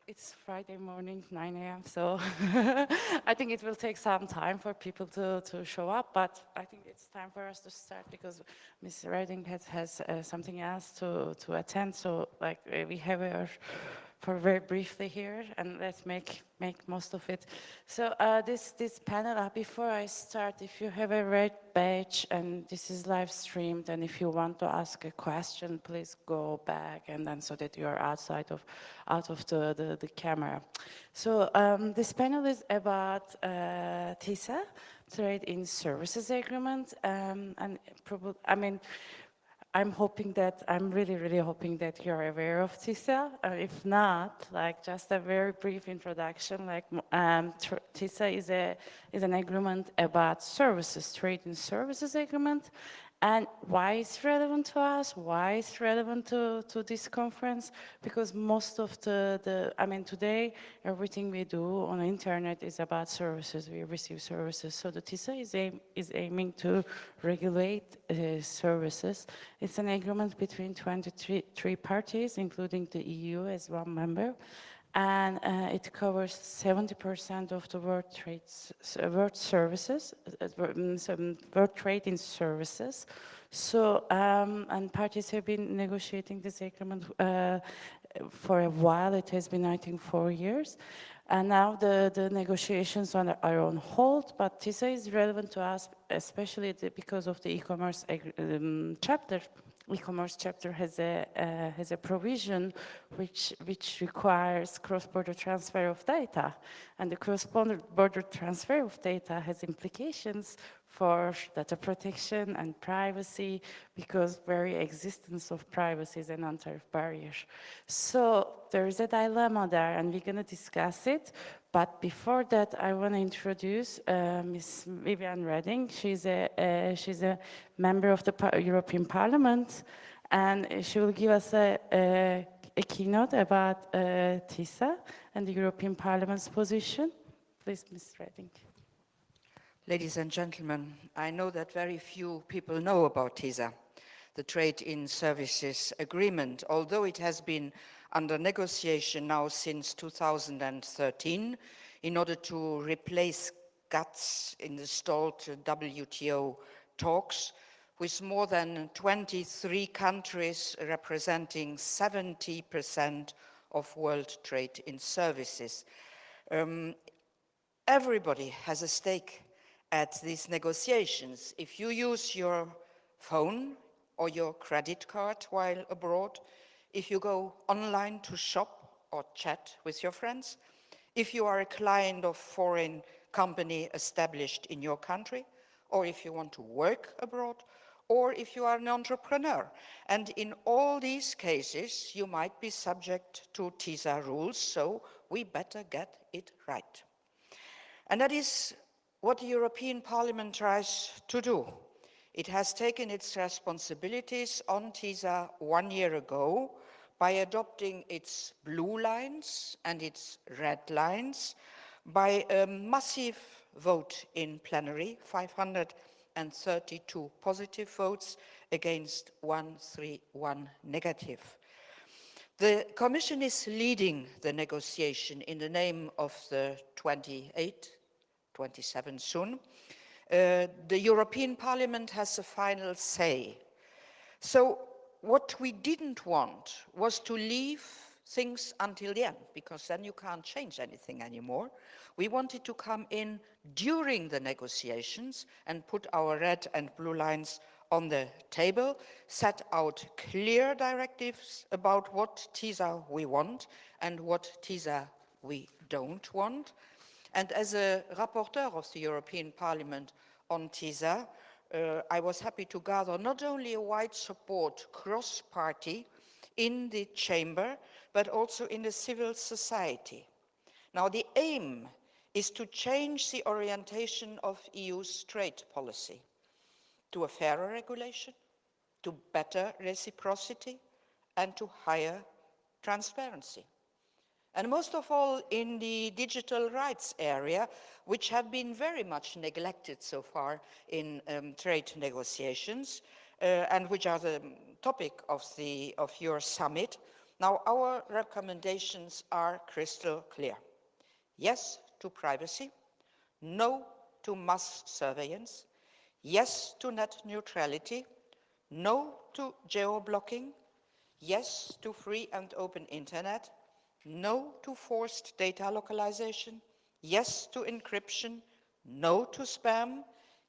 It's Friday morning, 9 a.m., so I think it will take some time for people to show up, but I think it's time for us to start because Ms. Reding has something else to attend, so like we have her for very briefly here, and let's make most of it. So this panel, before I start, if you have a red badge and this is live streamed, and if you want to ask a question, please go back and then so that you are out of the camera. So this panel is about TISA, Trade in Services Agreement, and probably, I mean, I'm really hoping that you're aware of TISA. If not, like just a very brief introduction, like TISA is an agreement about services, trade in services agreement. And why it's relevant to us, why it's relevant to this conference, because most of I mean, today, everything we do on the internet is about services, we receive services. So the TISA is aiming to regulate services. It's an agreement between 23 parties, including the EU as one member. And it covers 70% of the world services, world trade in services. So, and parties have been negotiating this agreement for a while. It has been, I think, 4 years. And now the negotiations are on hold, but TISA is relevant to us, especially because of the e-commerce chapter. E-commerce chapter has a provision which requires cross-border transfer of data, and the cross-border transfer of data has implications for data protection and privacy, because very existence of privacy is an non-tariff barrier. So there is a dilemma there, and we're going to discuss it. But before that, I want to introduce Ms. Viviane Reding. She's a member of the European Parliament, and she will give us a keynote about TISA and the European Parliament's position. Please, Ms. Reding. Ladies and gentlemen, I know that very few people know about TISA, the Trade in Services Agreement, although it has been under negotiation now since 2013 in order to replace GATS in the stalled WTO talks, with more than 23 countries representing 70% of world trade in services. Everybody has a stake at these negotiations. If you use your phone or your credit card while abroad, if you go online to shop or chat with your friends, if you are a client of foreign company established in your country, or if you want to work abroad, or if you are an entrepreneur. And in all these cases, you might be subject to TISA rules, so we better get it right. And that is what the European Parliament tries to do. It has taken its responsibilities on TISA 1 year ago by adopting its blue lines and its red lines by a massive vote in plenary, 532 positive votes against 131 negative. The Commission is leading the negotiation in the name of the 27 soon. The European Parliament has a final say. So what we didn't want was to leave things until the end, because then you can't change anything anymore. We wanted to come in during the negotiations and put our red and blue lines on the table, set out clear directives about what TISA we want and what TISA we don't want. And as a rapporteur of the European Parliament on TISA, I was happy to gather not only a wide support cross-party in the chamber, but also in the civil society. Now, the aim is to change the orientation of EU's trade policy to a fairer regulation, to better reciprocity, and to higher transparency. And most of all in the digital rights area, which have been very much neglected so far in trade negotiations, and which are the topic of your summit. Now, our recommendations are crystal clear. Yes to privacy, no to mass surveillance, yes to net neutrality, no to geo-blocking, yes to free and open internet, no to forced data localization, yes to encryption, no to spam,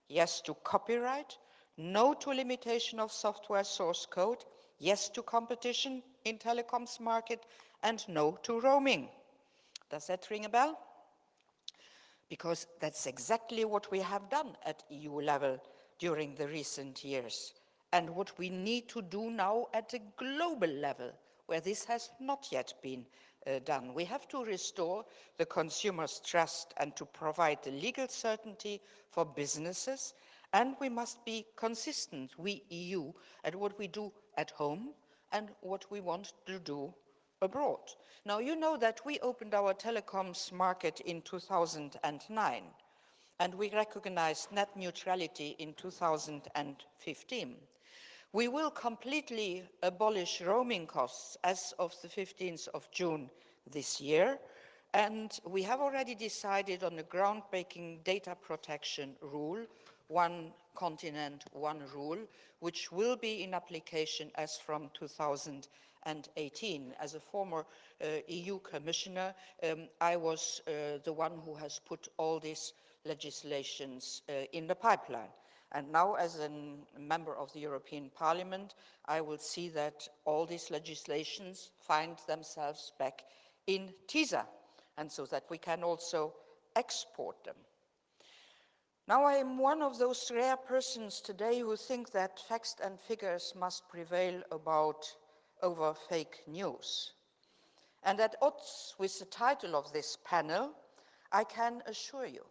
yes to copyright, no to limitation of software source code, yes to competition in telecoms market, and no to roaming. Does that ring a bell? Because that's exactly what we have done at EU level during the recent years, and what we need to do now at a global level, where this has not yet been done. We have to restore the consumer's trust and to provide the legal certainty for businesses, and we must be consistent, we EU, at what we do at home and what we want to do abroad. Now, you know that we opened our telecoms market in 2009, and we recognized net neutrality in 2015. We will completely abolish roaming costs as of the 15th of June this year, and we have already decided on a groundbreaking data protection rule, one continent, one rule, which will be in application as from 2018. As a former EU commissioner, I was the one who has put all these legislations in the pipeline. And now, as a member of the European Parliament, I will see that all these legislations find themselves back in TISA, and so that we can also export them. Now, I am one of those rare persons today who think that facts and figures must prevail over fake news. And at odds with the title of this panel, I can assure you,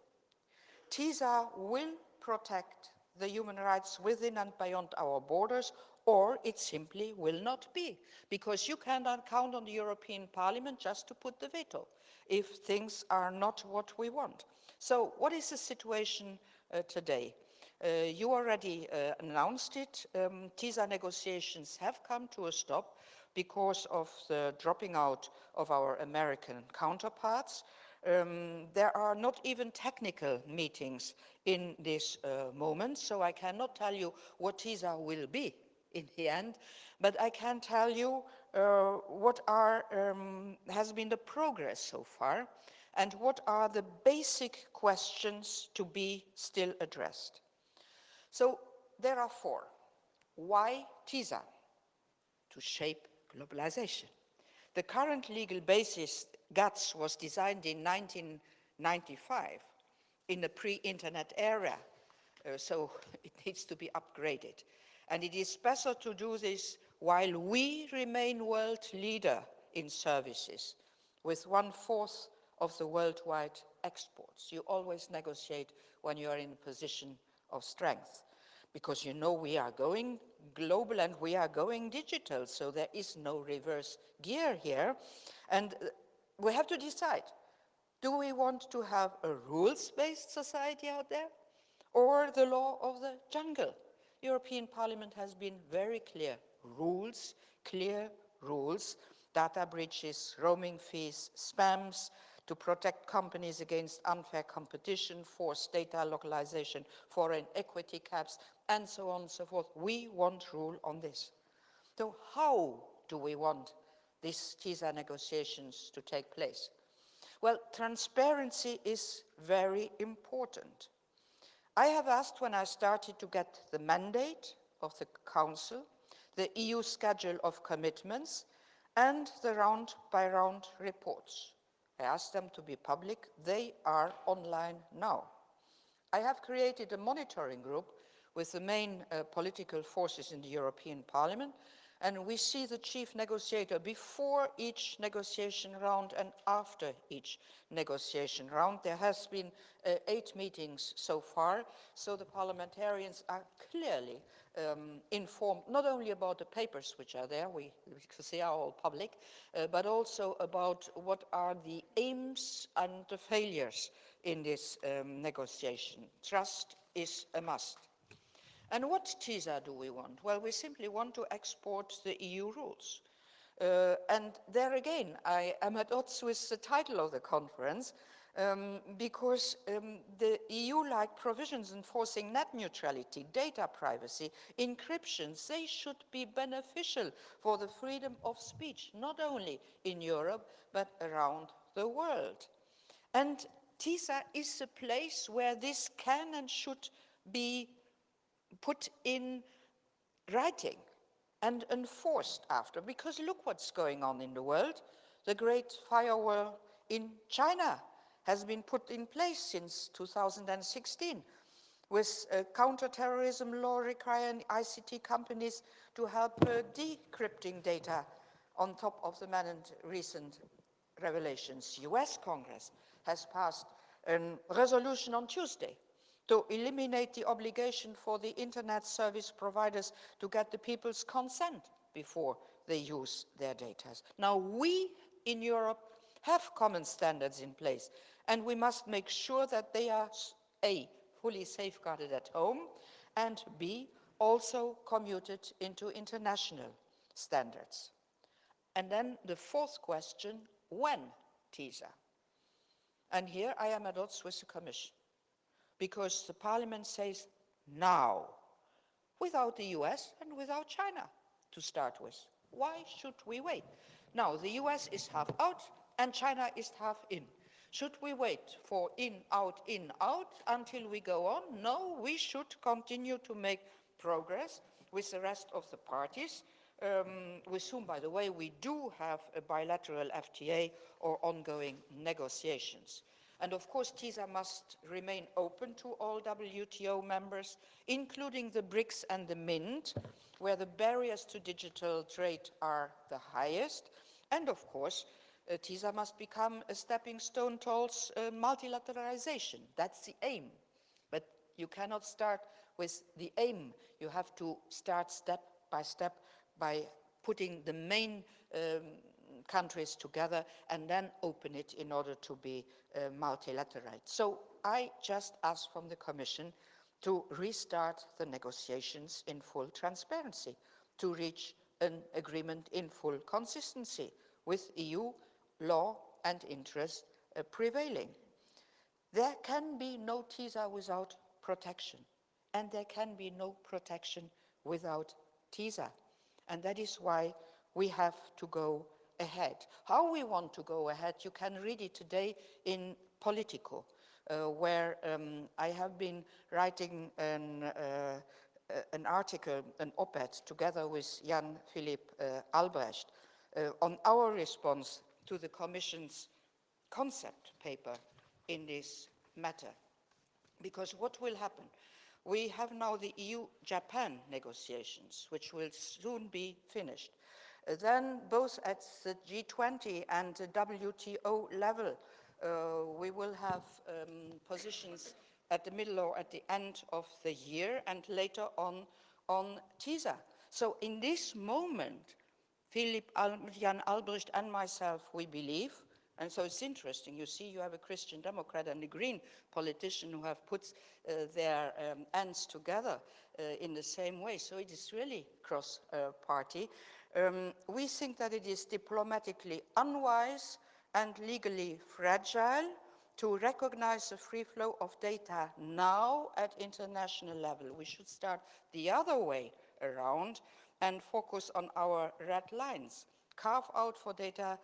TISA will protect the human rights within and beyond our borders, or it simply will not be, because you cannot count on the European Parliament just to put the veto if things are not what we want. So what is the situation today? You already announced it. TISA negotiations have come to a stop because of the dropping out of our American counterparts. There are not even technical meetings in this moment, so I cannot tell you what TISA will be in the end, but I can tell you what has been the progress so far, and what are the basic questions to be still addressed. So there are four. Why TISA? To shape globalization. The current legal basis, GATS, was designed in 1995 in the pre-internet era, so it needs to be upgraded. And it is better to do this while we remain world leader in services, with 1/4 of the worldwide exports. You always negotiate when you are in a position of strength, because you know we are going global and we are going digital, so there is no reverse gear here. And we have to decide, do we want to have a rules-based society out there, or the law of the jungle? European Parliament has been very clear. Rules, clear rules, data breaches, roaming fees, spams, to protect companies against unfair competition, forced data localization, foreign equity caps, and so on and so forth. We want rule on this. So how do we want these TISA negotiations to take place? Well, transparency is very important. I have asked, when I started to get the mandate of the Council, the EU schedule of commitments and the round-by-round reports. I asked them to be public. They are online now. I have created a monitoring group with the main political forces in the European Parliament, and we see the chief negotiator before each negotiation round and after each negotiation round. There has been 8 meetings so far, so the parliamentarians are clearly informed not only about the papers which are there, because they are all public, but also about what are the aims and the failures in this negotiation. Trust is a must. And what TISA do we want? Well, we simply want to export the EU rules. And there again, I am at odds with the title of the conference, because the EU-like provisions enforcing net neutrality, data privacy, encryptions, they should be beneficial for the freedom of speech, not only in Europe, but around the world. And TISA is a place where this can and should be put in writing and enforced after, because look what's going on in the world. The Great Firewall in China has been put in place since 2016, with counterterrorism law requiring ICT companies to help decrypting data on top of the many recent revelations. US Congress has passed a resolution on Tuesday to eliminate the obligation for the internet service providers to get the people's consent before they use their data. Now, we in Europe have common standards in place, and we must make sure that they are A, fully safeguarded at home, and B, also commuted into international standards. And then the fourth question, when TISA? And here I am at odds with the Commission, because the Parliament says now, without the US and without China to start with. Why should we wait? Now, the US is half out and China is half in. Should we wait for in, out, until we go on? No, we should continue to make progress with the rest of the parties, with whom, by the way, we do have a bilateral FTA or ongoing negotiations. And of course, TISA must remain open to all WTO members, including the BRICS and the Mint, where the barriers to digital trade are the highest. And of course, TISA must become a stepping stone towards multilateralization. That's the aim. But you cannot start with the aim. You have to start step by putting the main countries together and then open it in order to be multilateral. So I just ask from the Commission to restart the negotiations in full transparency, to reach an agreement in full consistency with EU law and interest prevailing. There can be no TISA without protection, and there can be no protection without TISA. And that is why we have to go ahead. How we want to go ahead, you can read it today in Politico, where I have been writing an article, an op-ed, together with Jan Philipp Albrecht, on our response to the Commission's concept paper in this matter. Because what will happen? We have now the EU-Japan negotiations, which will soon be finished. Then both at the G20 and the WTO level, we will have positions at the middle or at the end of the year, and later on TISA. So in this moment, Jan Albrecht and myself, we believe, and so it's interesting, you see, you have a Christian Democrat and a Green politician who have put their ends together in the same way, so it is really cross-party. We think that it is diplomatically unwise and legally fragile to recognize the free flow of data now at international level. We should start the other way around and focus on our red lines. Carve out for data,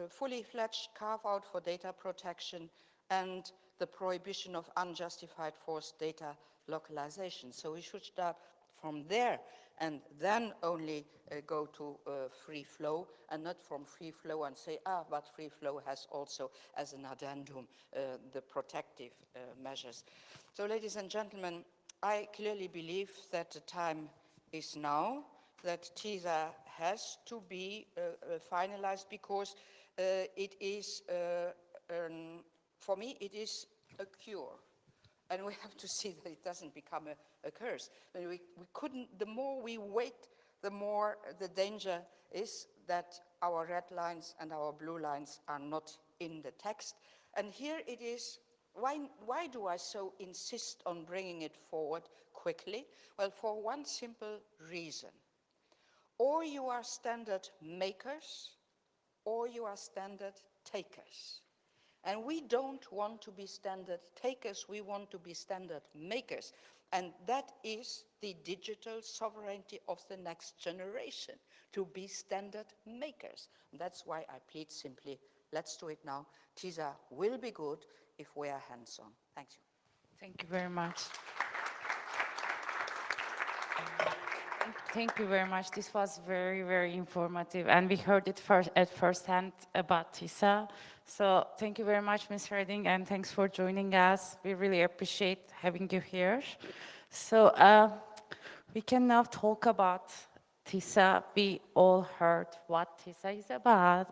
fully fledged carve out for data protection and the prohibition of unjustified forced data localization. So we should start from there and then only go to free flow, and not from free flow and say, but free flow has also as an addendum the protective measures. So ladies and gentlemen, I clearly believe that the time is now, that TISA has to be finalized, because it is, for me, it is a cure. And we have to see that it doesn't become a curse. I mean, we couldn't, the more we wait, the more the danger is that our red lines and our blue lines are not in the text. And here it is. Why do I so insist on bringing it forward quickly? Well, for one simple reason. Or you are standard makers, or you are standard takers. And we don't want to be standard takers, we want to be standard makers. And that is the digital sovereignty of the next generation, to be standard makers. And that's why I plead simply, let's do it now. TISA will be good if we are hands-on. Thank you. Thank you very much. Thank you very much. This was very, very informative, and we heard it at first hand about TISA. So thank you very much, Ms. Redding, and thanks for joining us. We really appreciate having you here. So we can now talk about TISA. We all heard what TISA is about,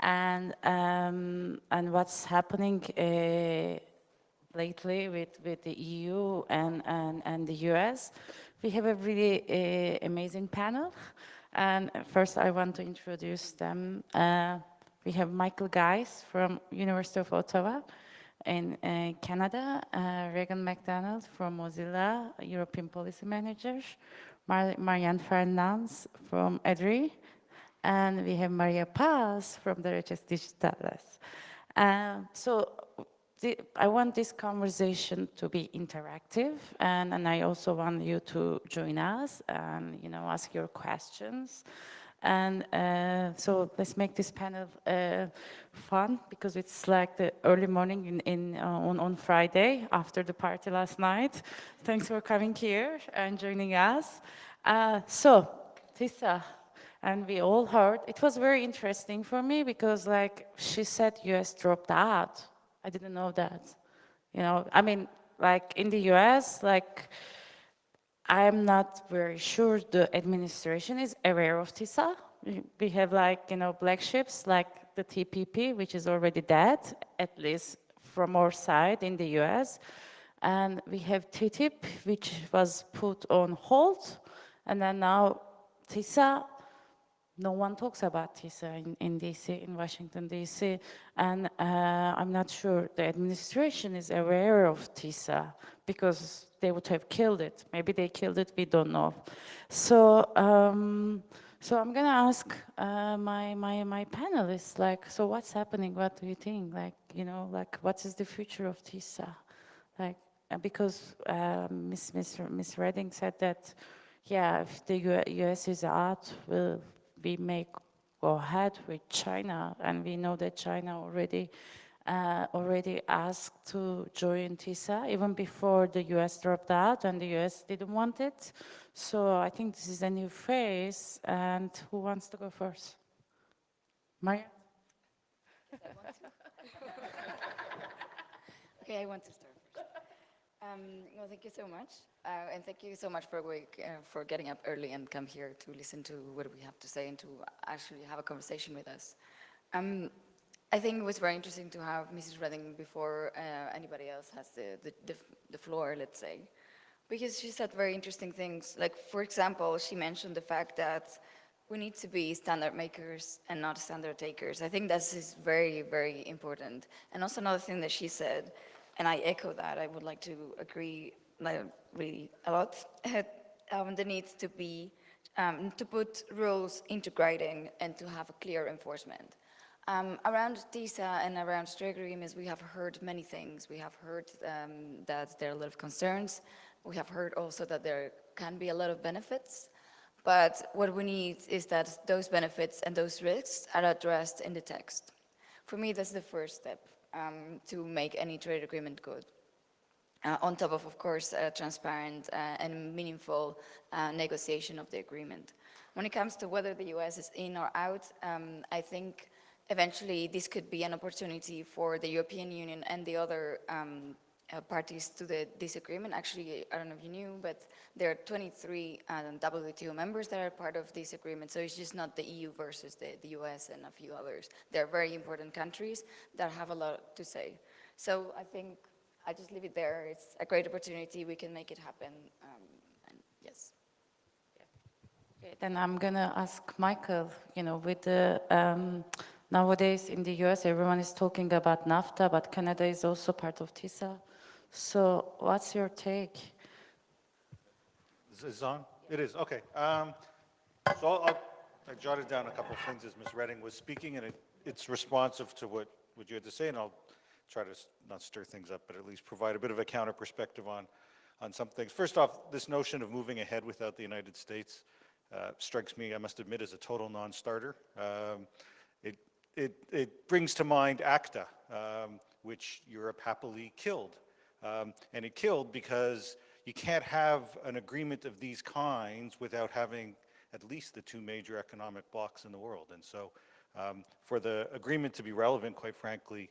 and what's happening lately with the EU and the US. We have a really amazing panel. And first I want to introduce them. We have Michael Geis from University of Ottawa in Canada, Regan MacDonald from Mozilla, European Policy Manager, Marianne Fernandes from EDRI, and we have Maria Paz from the Redes Digitales. I want this conversation to be interactive, and I also want you to join us and ask your questions. And so let's make this panel fun, because it's like the early morning on Friday after the party last night. Thanks for coming here and joining us. So TISA, and we all heard, it was very interesting for me because like she said US dropped out. I didn't know that. I mean, like in the US, like I'm not very sure the administration is aware of TISA. We have like, black ships like the TPP, which is already dead, at least from our side in the US. And we have TTIP, which was put on hold. And then now TISA, no one talks about TISA in DC, in Washington, DC. And I'm not sure the administration is aware of TISA because they would have killed it. Maybe they killed it, we don't know. So, so I'm gonna ask my panelists, like, so what's happening? What do you think? Like, like, what is the future of TISA? Like, because Miss Redding said that, yeah, if the US is out, we may go ahead with China, and we know that China already asked to join TISA even before the US dropped out, and the US didn't want it. So I think this is a new phase. And who wants to go first? Maria? Okay, I want to start first. Well, thank you so much. And thank you so much for getting up early and come here to listen to what we have to say and to actually have a conversation with us. I think it was very interesting to have Mrs. Redding before anybody else has the floor, let's say, because she said very interesting things. Like, for example, she mentioned the fact that we need to be standard makers and not standard takers. I think this is very, very important. And also another thing that she said, and I echo that, I would like to agree really a lot, the need to be, to put rules into writing and to have a clear enforcement. Around TISA and around trade agreements, we have heard many things. We have heard that there are a lot of concerns. We have heard also that there can be a lot of benefits. But what we need is that those benefits and those risks are addressed in the text. For me, that's the first step to make any trade agreement good. On top of course, transparent and meaningful negotiation of the agreement. When it comes to whether the US is in or out, I think eventually this could be an opportunity for the European Union and the other parties to this agreement. Actually, I don't know if you knew, but there are 23 WTO members that are part of this agreement, so it's just not the EU versus the US and a few others. They're very important countries that have a lot to say. So I think I just leave it there. It's a great opportunity. We can make it happen, and yes. Okay, then I'm gonna ask Michael, with the, nowadays in the US, everyone is talking about NAFTA, but Canada is also part of TISA. So what's your take? Is this on? It is, okay. So I jotted down a couple of things as Ms. Redding was speaking, and it's responsive to what you had to say, and I'll try to not stir things up, but at least provide a bit of a counter perspective on some things. First off, this notion of moving ahead without the United States strikes me, I must admit, as a total non-starter. It brings to mind ACTA, which Europe happily killed. And it killed because you can't have an agreement of these kinds without having at least the two major economic blocs in the world. And so for the agreement to be relevant, quite frankly,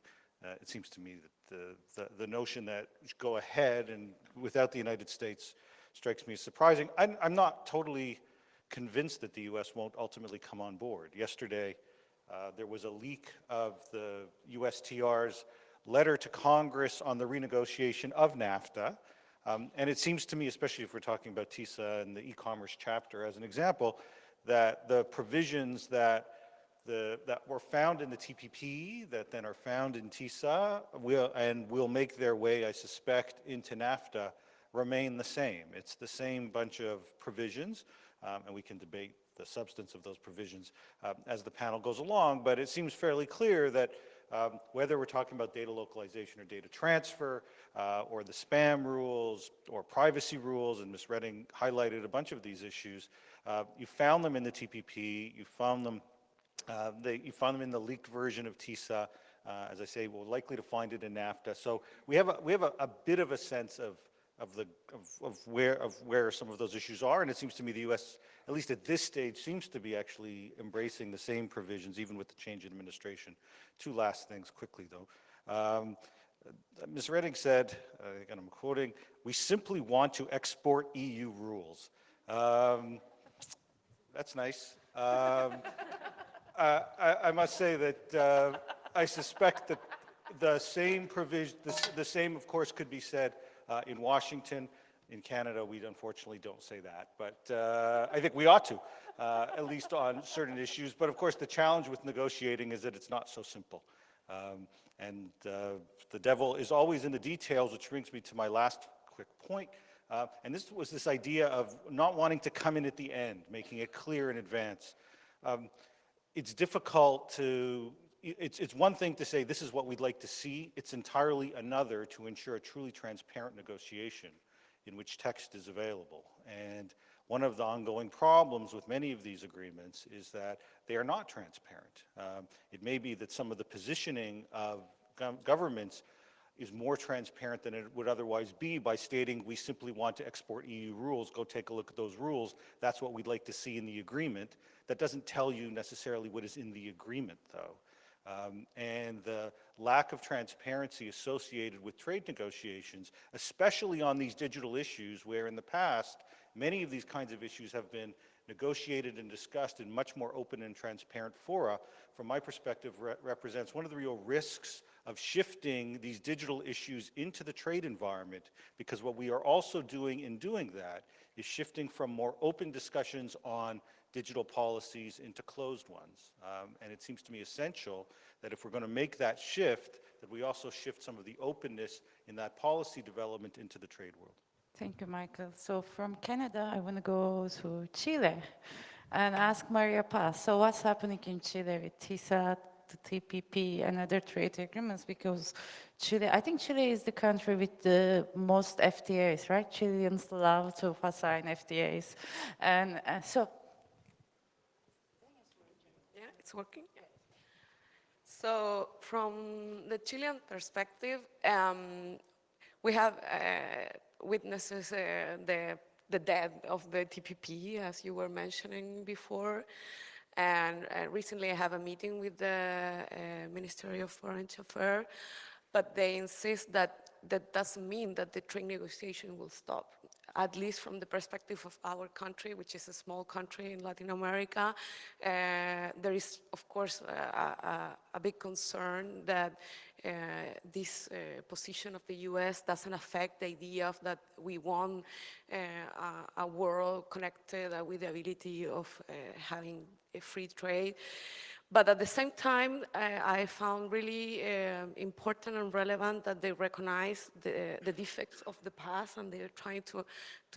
it seems to me that the notion that go ahead and without the United States strikes me as surprising. I'm not totally convinced that the US won't ultimately come on board. Yesterday, there was a leak of the USTR's letter to Congress on the renegotiation of NAFTA. And it seems to me, especially if we're talking about TISA and the e-commerce chapter as an example, that the provisions that were found in the TPP, that then are found in TISA, will make their way, I suspect, into NAFTA, remain the same. It's the same bunch of provisions, and we can debate the substance of those provisions as the panel goes along, but it seems fairly clear that whether we're talking about data localization or data transfer, or the spam rules, or privacy rules, and Ms. Redding highlighted a bunch of these issues, you found them in the TPP, you found them in the leaked version of TISA. As I say, we're likely to find it in NAFTA. So we have a bit of a sense of where some of those issues are, and it seems to me the U.S., at least at this stage, seems to be actually embracing the same provisions, even with the change in administration. Two last things quickly, though. Ms. Redding said, and I'm quoting, "We simply want to export EU rules." That's nice. I must say that I suspect that the same provision, the same, of course, could be said in Washington. In Canada, we unfortunately don't say that, but I think we ought to, at least on certain issues. But of course, the challenge with negotiating is that it's not so simple. And the devil is always in the details, which brings me to my last quick point. And this was this idea of not wanting to come in at the end, making it clear in advance. It's difficult to, it's one thing to say this is what we'd like to see. It's entirely another to ensure a truly transparent negotiation in which text is available. And one of the ongoing problems with many of these agreements is that they are not transparent. It may be that some of the positioning of governments is more transparent than it would otherwise be by stating we simply want to export EU rules, go take a look at those rules, that's what we'd like to see in the agreement. That doesn't tell you necessarily what is in the agreement, though. And the lack of transparency associated with trade negotiations, especially on these digital issues, where in the past, many of these kinds of issues have been negotiated and discussed in much more open and transparent fora, from my perspective, represents one of the real risks of shifting these digital issues into the trade environment, because what we are also doing in doing that is shifting from more open discussions on digital policies into closed ones. And it seems to me essential that if we're going to make that shift, that we also shift some of the openness in that policy development into the trade world. Thank you, Michael. So from Canada, I want to go to Chile and ask Maria Paz. So what's happening in Chile with TISA, the TPP, and other trade agreements? Because Chile, I think Chile is the country with the most FTAs, right? Chileans love to sign FTAs. And so yeah, it's working. So from the Chilean perspective, we have witnesses the death of the TPP, as you were mentioning before. And recently I have a meeting with the Ministry of Foreign Affairs, but they insist that that doesn't mean that the trade negotiation will stop. At least from the perspective of our country, which is a small country in Latin America, there is, of course, a big concern that this position of the US doesn't affect the idea of that we want a world connected with the ability of having a free trade. But at the same time, I found really important and relevant that they recognize the defects of the past, and they're trying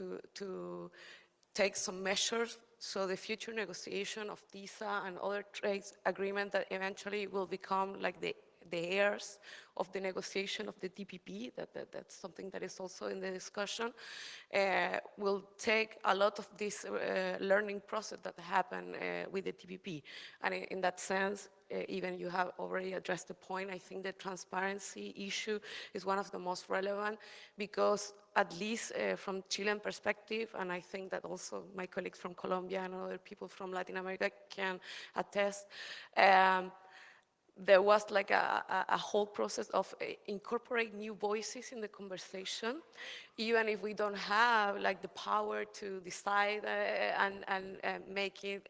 to take some measures So the future negotiation of TISA and other trade agreements that eventually will become like the heirs of the negotiation of the TPP, that's something that is also in the discussion, will take a lot of this learning process that happened with the TPP. And in that sense, even you have already addressed the point, I think the transparency issue is one of the most relevant because at least from Chilean perspective, and I think that also my colleagues from Colombia and other people from Latin America can attest, there was like a whole process of incorporate new voices in the conversation, even if we don't have like the power to decide and make it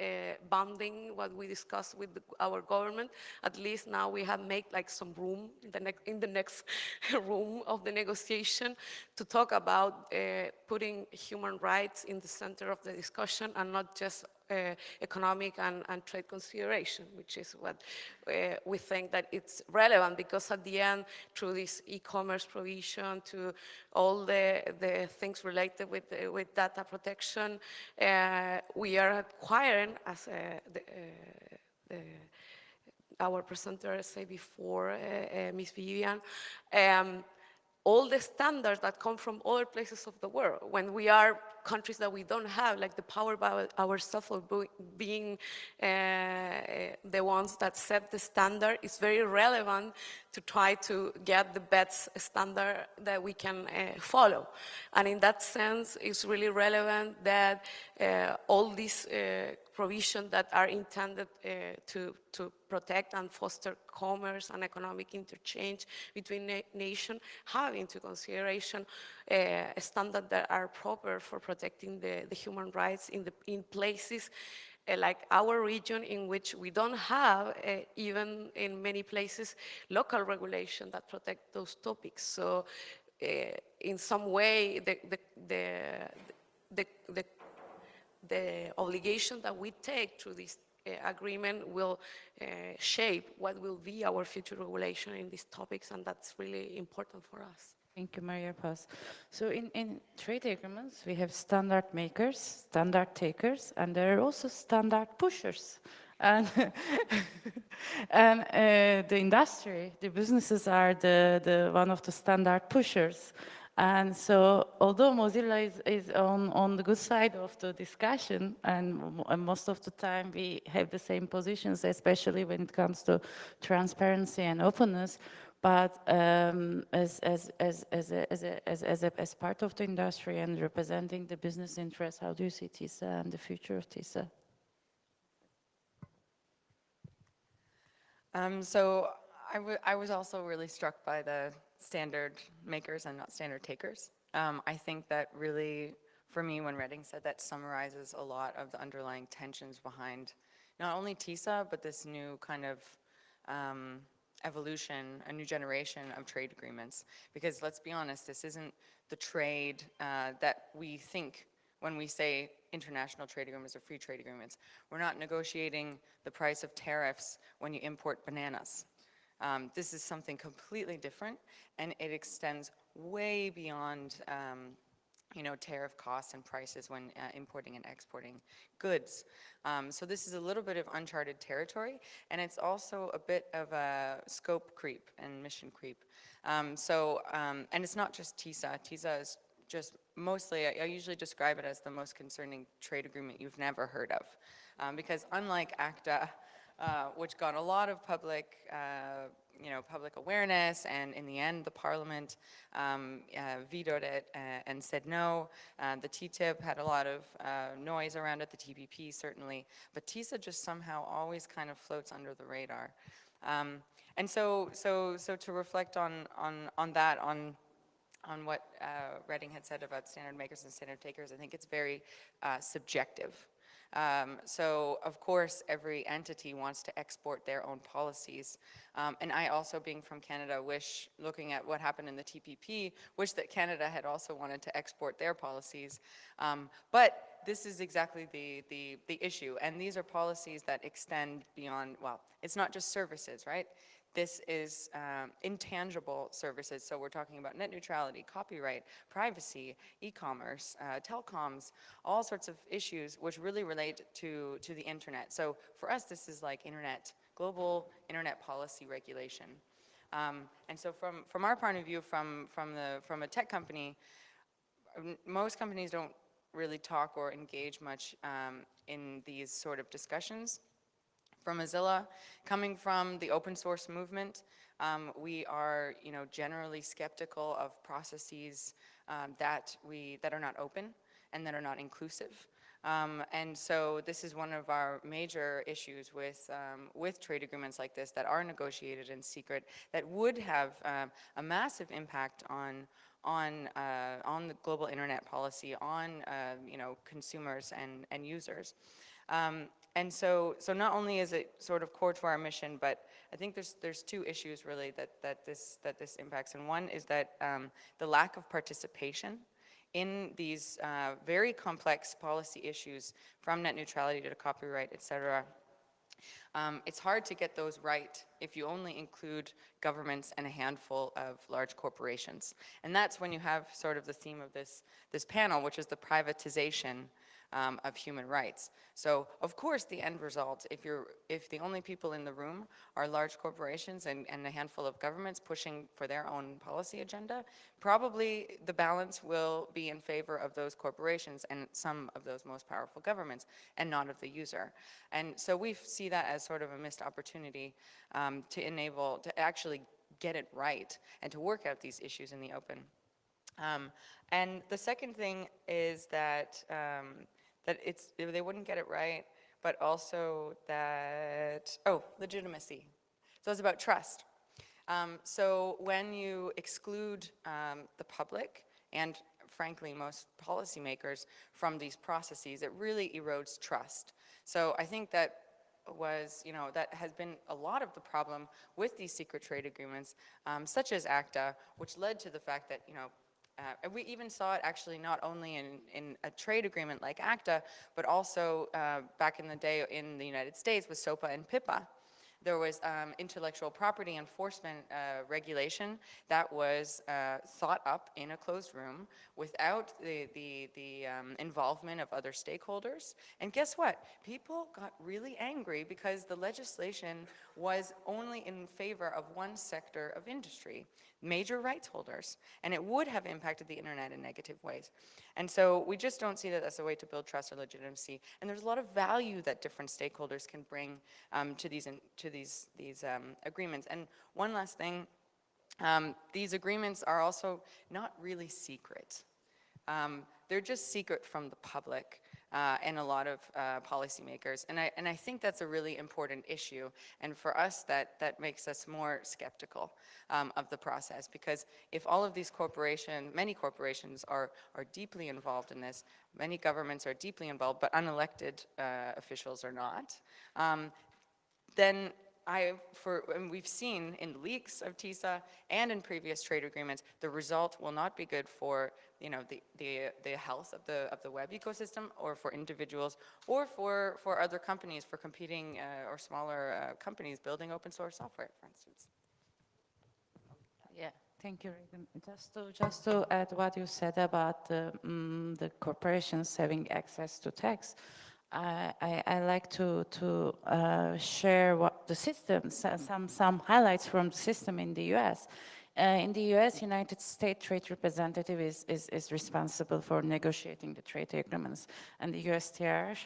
binding what we discuss with our government. At least now we have made like some room in the next room of the negotiation to talk about putting human rights in the center of the discussion and not just economic and trade consideration, which is what we think that it's relevant because at the end, through this e-commerce provision, to all the things related with data protection, we are acquiring, as our presenter said before, Ms. Vivian, all the standards that come from other places of the world. When we are countries that we don't have, like the power by ourselves of being the ones that set the standard, it's very relevant to try to get the best standard that we can follow. And in that sense, it's really relevant that all these provisions that are intended to protect and foster commerce and economic interchange between nations have into consideration standards that are proper for protecting the human rights in places like our region, in which we don't have, even in many places, local regulation that protect those topics. So in some way, the obligation that we take through this agreement will shape what will be our future regulation in these topics, and that's really important for us. Thank you, Maria Paz. So in trade agreements, we have standard makers, standard takers, and there are also standard pushers. And, and the industry, the businesses are the one of the standard pushers. And so, although Mozilla is on the good side of the discussion, and most of the time we have the same positions, especially when it comes to transparency and openness, but as part of the industry and representing the business interests, how do you see TISA and the future of TISA? So I was also really struck by the standard makers and not standard takers. I think that really, for me, when Redding said that, summarizes a lot of the underlying tensions behind not only TISA, but this new kind of evolution, a new generation of trade agreements. Because let's be honest, this isn't the trade that we think when we say international trade agreements or free trade agreements. We're not negotiating the price of tariffs when you import bananas. This is something completely different, and it extends way beyond tariff costs and prices when importing and exporting goods. So this is a little bit of uncharted territory, and it's also a bit of a scope creep and mission creep. And it's not just TISA. TISA is just mostly, I usually describe it as the most concerning trade agreement you've never heard of. Because unlike ACTA, which got a lot of public awareness, and in the end, the Parliament vetoed it and said no. The TTIP had a lot of noise around it, the TPP certainly, but TISA just somehow always kind of floats under the radar. And so to reflect on that, on what Redding had said about standard makers and standard takers, I think it's very subjective. So, of course, every entity wants to export their own policies. And I also, being from Canada, looking at what happened in the TPP, wish that Canada had also wanted to export their policies. But this is exactly the issue. And these are policies that extend beyond, well, it's not just services, right? this is intangible services. So we're talking about net neutrality, copyright, privacy, e-commerce, telecoms, all sorts of issues which really relate to the internet. So for us, this is like global internet policy regulation. And so from our point of view, from a tech company, most companies don't really talk or engage much in these sort of discussions. For Mozilla, coming from the open source movement, we are, generally skeptical of processes that are not open and that are not inclusive. And so this is one of our major issues with trade agreements like this that are negotiated in secret that would have a massive impact on the global internet policy, on consumers and users. And so not only is it sort of core to our mission, but I think there's two issues really that this impacts. And one is that the lack of participation in these very complex policy issues, from net neutrality to copyright, et cetera. It's hard to get those right if you only include governments and a handful of large corporations. And that's when you have sort of the theme of this panel, which is the privatization of human rights. So of course the end result, if the only people in the room are large corporations and a handful of governments pushing for their own policy agenda, probably the balance will be in favor of those corporations and some of those most powerful governments, and not of the user. And so we see that as sort of a missed opportunity to actually get it right and to work out these issues in the open. And the second thing is that they wouldn't get it right, but also that, legitimacy. So it's about trust. So when you exclude the public and frankly most policymakers from these processes, it really erodes trust. So I think that that has been a lot of the problem with these secret trade agreements, such as ACTA, which led to the fact that, we even saw it actually not only in a trade agreement like ACTA, but also back in the day in the United States with SOPA and PIPA. There was intellectual property enforcement regulation that was thought up in a closed room without the involvement of other stakeholders. And guess what? People got really angry because the legislation was only in favor of one sector of industry, major rights holders, and it would have impacted the internet in negative ways. And so we just don't see that as a way to build trust or legitimacy. And there's a lot of value that different stakeholders can bring to these agreements. And one last thing, these agreements are also not really secret. They're just secret from the public and a lot of policymakers. And I think that's a really important issue. And for us, that makes us more skeptical of the process. Because if all of these many corporations are deeply involved in this, many governments are deeply involved, but unelected officials are not, then and we've seen in leaks of TISA and in previous trade agreements, the result will not be good for the health of the web ecosystem, or for individuals, or for other companies, for competing or smaller companies building open source software, for instance. Yeah, thank you, Regan. Just to add what you said about the corporations having access to text, I like to share what the system, some highlights from the system in the U.S. In the U.S., United States Trade Representative is responsible for negotiating the trade agreements, and the USTR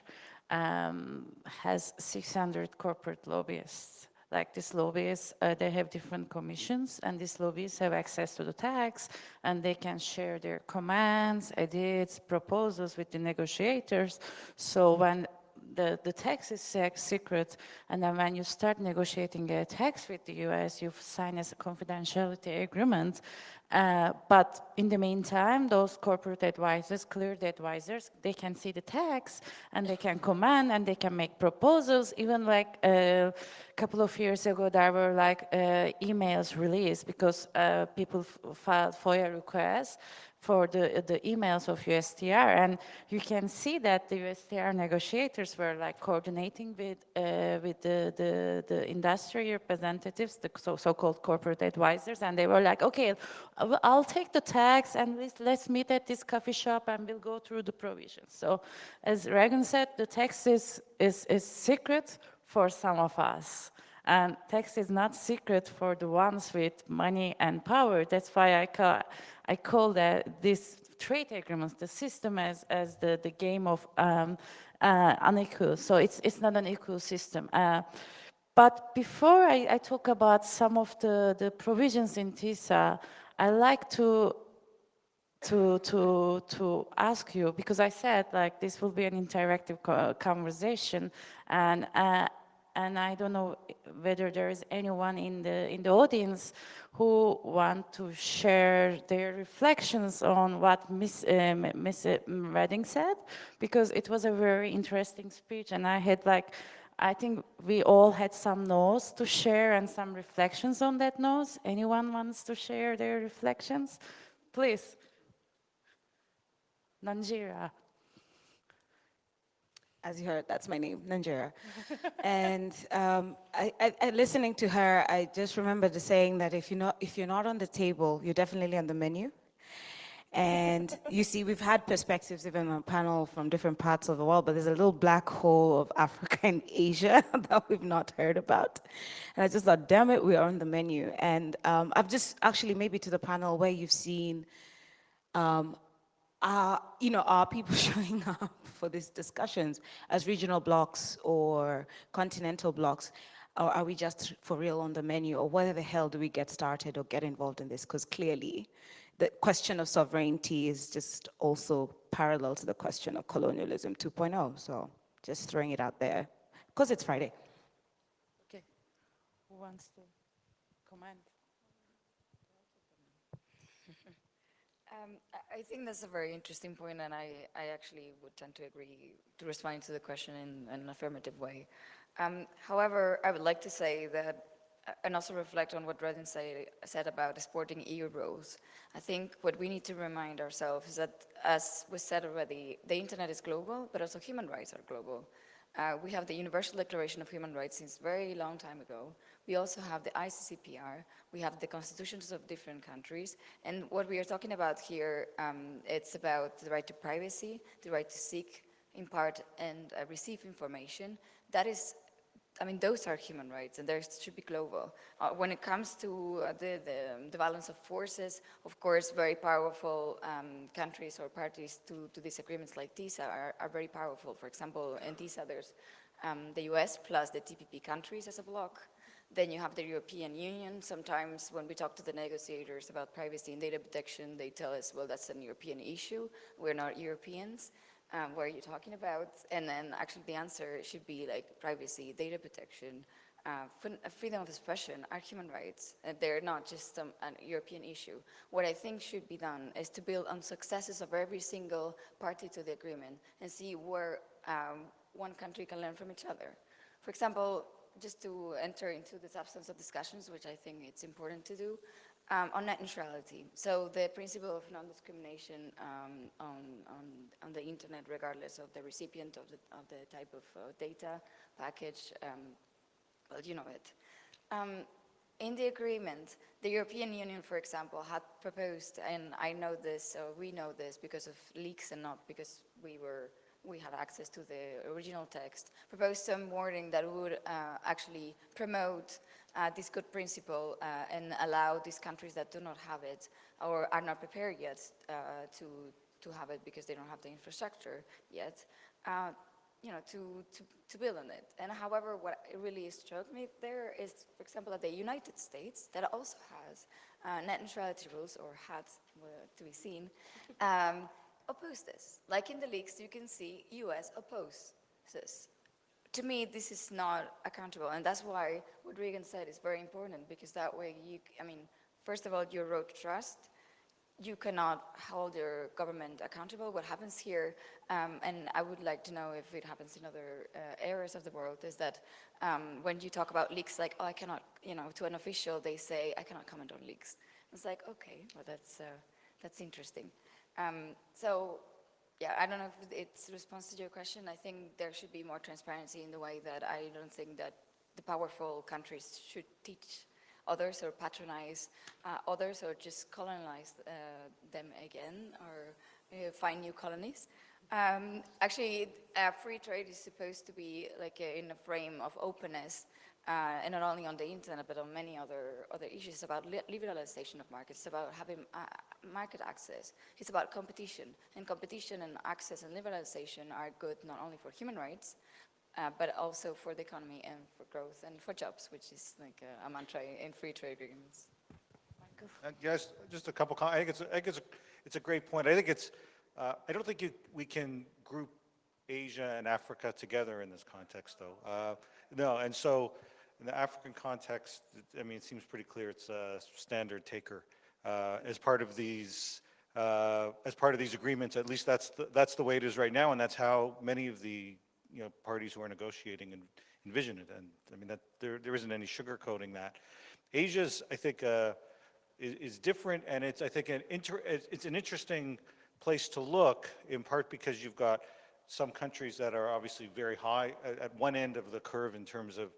has 600 corporate lobbyists. Like these lobbyists, they have different commissions, and these lobbyists have access to the tax, and they can share their commands, edits, proposals with the negotiators. So when the tax is secret, and then when you start negotiating a tax with the US, you sign as a confidentiality agreement. But in the meantime, those corporate advisors, cleared advisors, they can see the tax, and they can command, and they can make proposals. Even like a couple of years ago, there were like emails released because people filed FOIA requests for the emails of USTR, and you can see that the USTR negotiators were like coordinating with the industry representatives, the so-called corporate advisors, and they were like, okay, I'll take the tax and let's meet at this coffee shop and we'll go through the provisions. So as Regan said, the text is secret for some of us. And tax is not secret for the ones with money and power. That's why I call that this trade agreements, the system as the game of unequal. So it's not an equal system. But before I talk about some of the provisions in TISA, I like to ask you, because I said like this will be an interactive conversation, and I don't know whether there is anyone in the audience who want to share their reflections on what Miss Redding said, because it was a very interesting speech, and I think we all had some notes to share and some reflections on that notes. Anyone wants to share their reflections? Please. Nanjira. As you heard, that's my name, Nanjira. And listening to her, I just remember the saying that if you're not on the table, you're definitely on the menu. And you see, we've had perspectives even on a panel from different parts of the world, but there's a little black hole of Africa and Asia that we've not heard about. And I just thought, damn it, we are on the menu. And I've just actually maybe to the panel where you've seen are people showing up for these discussions as regional blocks or continental blocks? Or are we just for real on the menu? Or where the hell do we get started or get involved in this? Because clearly, the question of sovereignty is just also parallel to the question of colonialism 2.0. So just throwing it out there, because it's Friday. Okay. Who wants to comment? I think that's a very interesting point, and I actually would tend to agree to respond to the question in an affirmative way. However, I would like to say that, and also reflect on what Redden said about exporting EU rules. I think what we need to remind ourselves is that, as was said already, the internet is global, but also human rights are global. We have the Universal Declaration of Human Rights since a very long time ago. We also have the ICCPR. We have the constitutions of different countries. And what we are talking about here, it's about the right to privacy, the right to seek, impart, and receive information. That is, I mean, those are human rights, and they should be global. When it comes to the balance of forces, of course, very powerful countries or parties to these agreements like TISA are very powerful. For example, in TISA, there's the US plus the TPP countries as a bloc. Then you have the European Union. Sometimes when we talk to the negotiators about privacy and data protection, they tell us, well, that's an European issue. We're not Europeans. What are you talking about? And then actually the answer should be like privacy, data protection, freedom of expression are human rights. They're not just an European issue. What I think should be done is to build on successes of every single party to the agreement and see where one country can learn from each other. For example, just to enter into the substance of discussions, which I think it's important to do, on net neutrality. So the principle of non-discrimination on the internet, regardless of the recipient of the type of data package, well, you know it. In the agreement, the European Union, for example, had proposed, and I know this, or we know this because of leaks and not because we had access to the original text, proposed some wording that would actually promote this good principle and allow these countries that do not have it or are not prepared yet to have it because they don't have the infrastructure yet, to build on it. And however, what really struck me there is, for example, that the United States, that also has net neutrality rules, or had to be seen, oppose this. Like in the leaks, you can see US oppose this. To me, this is not accountable, and that's why what Regan said is very important, because that way first of all, you erode trust. You cannot hold your government accountable. What happens here, and I would like to know if it happens in other areas of the world, is that when you talk about leaks, like, oh, I cannot, to an official, they say, I cannot comment on leaks. It's like, okay, well, that's interesting. So, yeah, I don't know if it's response to your question. I think there should be more transparency in the way that I don't think that the powerful countries should teach others or patronize others or just colonize them again or find new colonies. Actually, free trade is supposed to be like in a frame of openness, and not only on the internet, but on many other issues. It's about liberalization of markets. It's about having market access. It's about competition. And competition and access and liberalization are good not only for human rights, but also for the economy and for growth and for jobs, which is like a mantra in free trade agreements. Yes, just a couple. I think it's a great point. I think it's. I don't think we can group Asia and Africa together in this context, though. No, and so in the African context, I mean, it seems pretty clear it's a standard taker as part of these agreements. At least that's the way it is right now, and that's how many of the parties who are negotiating and envision it. And I mean that there isn't any sugarcoating that. Asia's, I think, is different, and it's, I think, it's an interesting place to look, in part because you've got some countries that are obviously very high at one end of the curve in terms of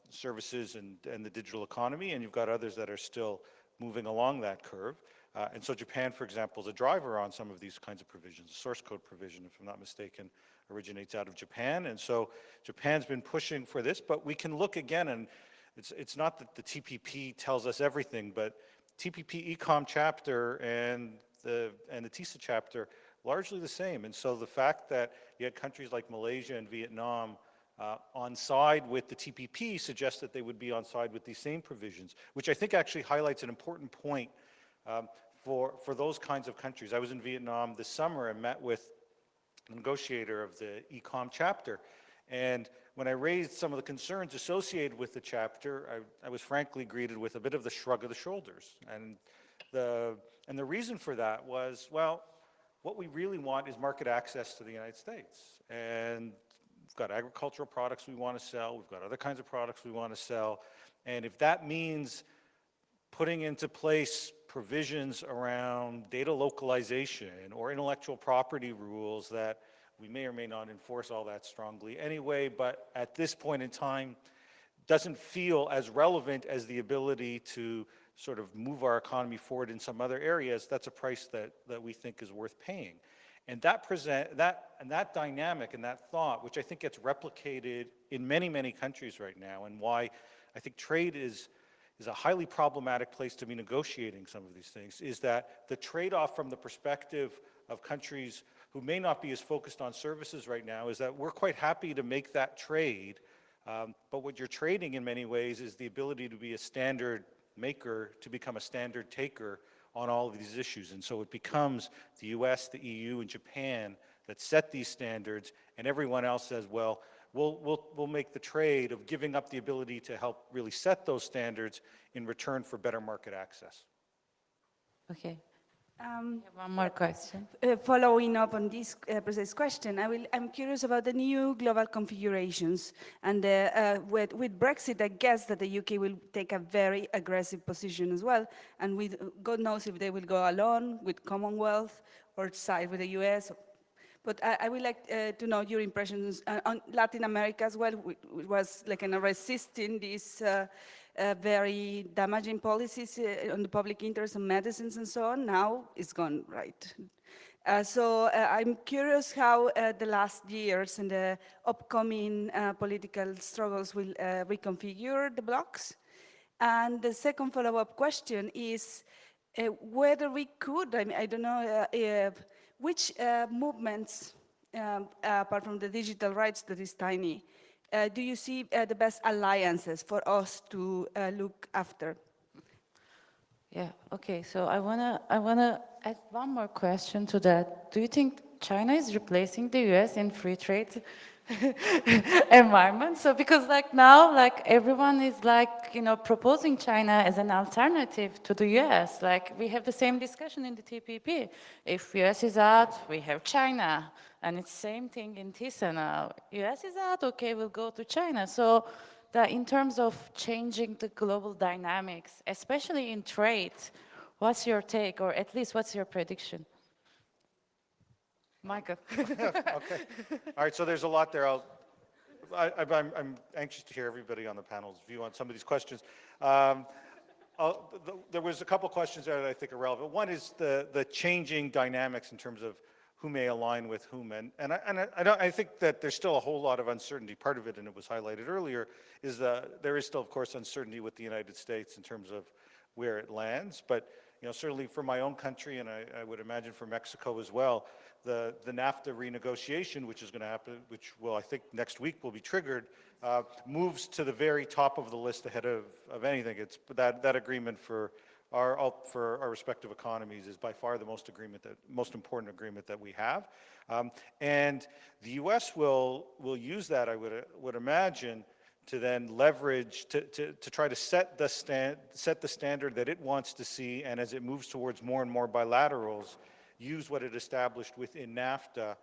services and the digital economy, and you've got others that are still moving along that curve. And so Japan, for example, is a driver on some of these kinds of provisions. The source code provision, if I'm not mistaken, originates out of Japan. And so Japan's been pushing for this, but we can look again, and it's not that the TPP tells us everything, but TPP ECOM chapter and the TISA chapter, largely the same. And so the fact that you had countries like Malaysia and Vietnam on side with the TPP suggests that they would be on side with these same provisions, which I think actually highlights an important point for those kinds of countries. I was in Vietnam this summer and met with the negotiator of the ECOM chapter. And when I raised some of the concerns associated with the chapter, I was frankly greeted with a bit of the shrug of the shoulders. And the reason for that was, well, what we really want is market access to the United States. And we've got agricultural products we want to sell, we've got other kinds of products we want to sell. And if that means putting into place provisions around data localization or intellectual property rules that we may or may not enforce all that strongly anyway, but at this point in time doesn't feel as relevant as the ability to sort of move our economy forward in some other areas, that's a price that we think is worth paying. And that dynamic and that thought, which I think gets replicated in many, many countries right now, and why I think trade is a highly problematic place to be negotiating some of these things, is that the trade-off from the perspective of countries who may not be as focused on services right now is that we're quite happy to make that trade, but what you're trading in many ways is the ability to be a standard maker to become a standard taker on all of these issues. And so it becomes the US, the EU, and Japan that set these standards, and everyone else says, well, we'll make the trade of giving up the ability to help really set those standards in return for better market access. Okay. One more question. Following up on this precise question, I'm curious about the new global configurations. And with Brexit, I guess that the UK will take a very aggressive position as well. And God knows if they will go alone with Commonwealth or side with the US. But I would like to know your impressions on Latin America as well, which was like resisting these very damaging policies on the public interest on medicines and so on. Now it's gone, right? So I'm curious how the last years and the upcoming political struggles will reconfigure the blocks. And the second follow-up question is whether we could, I don't know, which movements, apart from the digital rights that is tiny, do you see the best alliances for us to look after? Yeah, okay, so I wanna add one more question to that. Do you think China is replacing the US in free trade environment? So because like now, like everyone is like, proposing China as an alternative to the US. Like we have the same discussion in the TPP. If US is out, we have China. And it's same thing in TISA now. US is out, okay, we'll go to China. So in terms of changing the global dynamics, especially in trade, what's your take, or at least what's your prediction? Michael. Okay. All right, so there's a lot there. I'm anxious to hear everybody on the panel's view on some of these questions. There was a couple questions there that I think are relevant. One is the changing dynamics in terms of who may align with whom, I think that there's still a whole lot of uncertainty. Part of it, and it was highlighted earlier, is there is still, of course, uncertainty with the United States in terms of where it lands. But certainly for my own country, and I would imagine for Mexico as well, the NAFTA renegotiation, which is going to happen, which will, I think, next week will be triggered, moves to the very top of the list ahead of anything. It's that agreement for our respective economies is by far the most important agreement that we have, and the U.S. will use that, I would imagine, to then leverage to try to set the standard that it wants to see, and as it moves towards more and more bilaterals, use what it established within NAFTA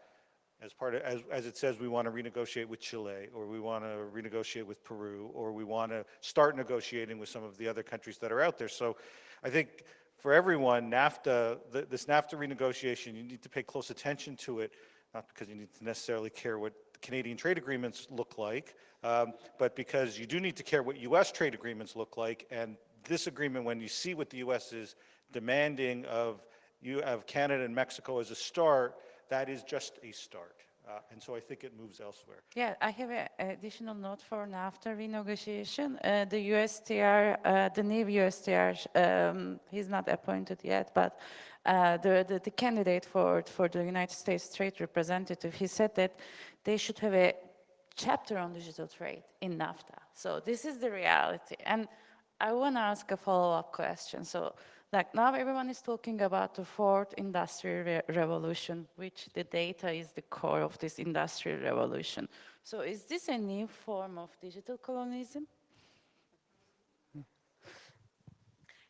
as part of, as it says, we want to renegotiate with Chile, or we want to renegotiate with Peru, or we want to start negotiating with some of the other countries that are out there. So I think for everyone, NAFTA, this NAFTA renegotiation, you need to pay close attention to it, not because you need to necessarily care what the Canadian trade agreements look like, but because you do need to care what U.S. trade agreements look like, and this agreement, when you see what the U.S. is demanding of Canada and Mexico as a start, that is just a start. And so I think it moves elsewhere. Yeah, I have an additional note for NAFTA renegotiation. The USTR, the new USTR, he's not appointed yet, but the candidate for the United States Trade Representative, he said that they should have a chapter on digital trade in NAFTA. So this is the reality. And I want to ask a follow-up question. So, like, now everyone is talking about the fourth industrial revolution, which the data is the core of this industrial revolution. So is this a new form of digital colonialism?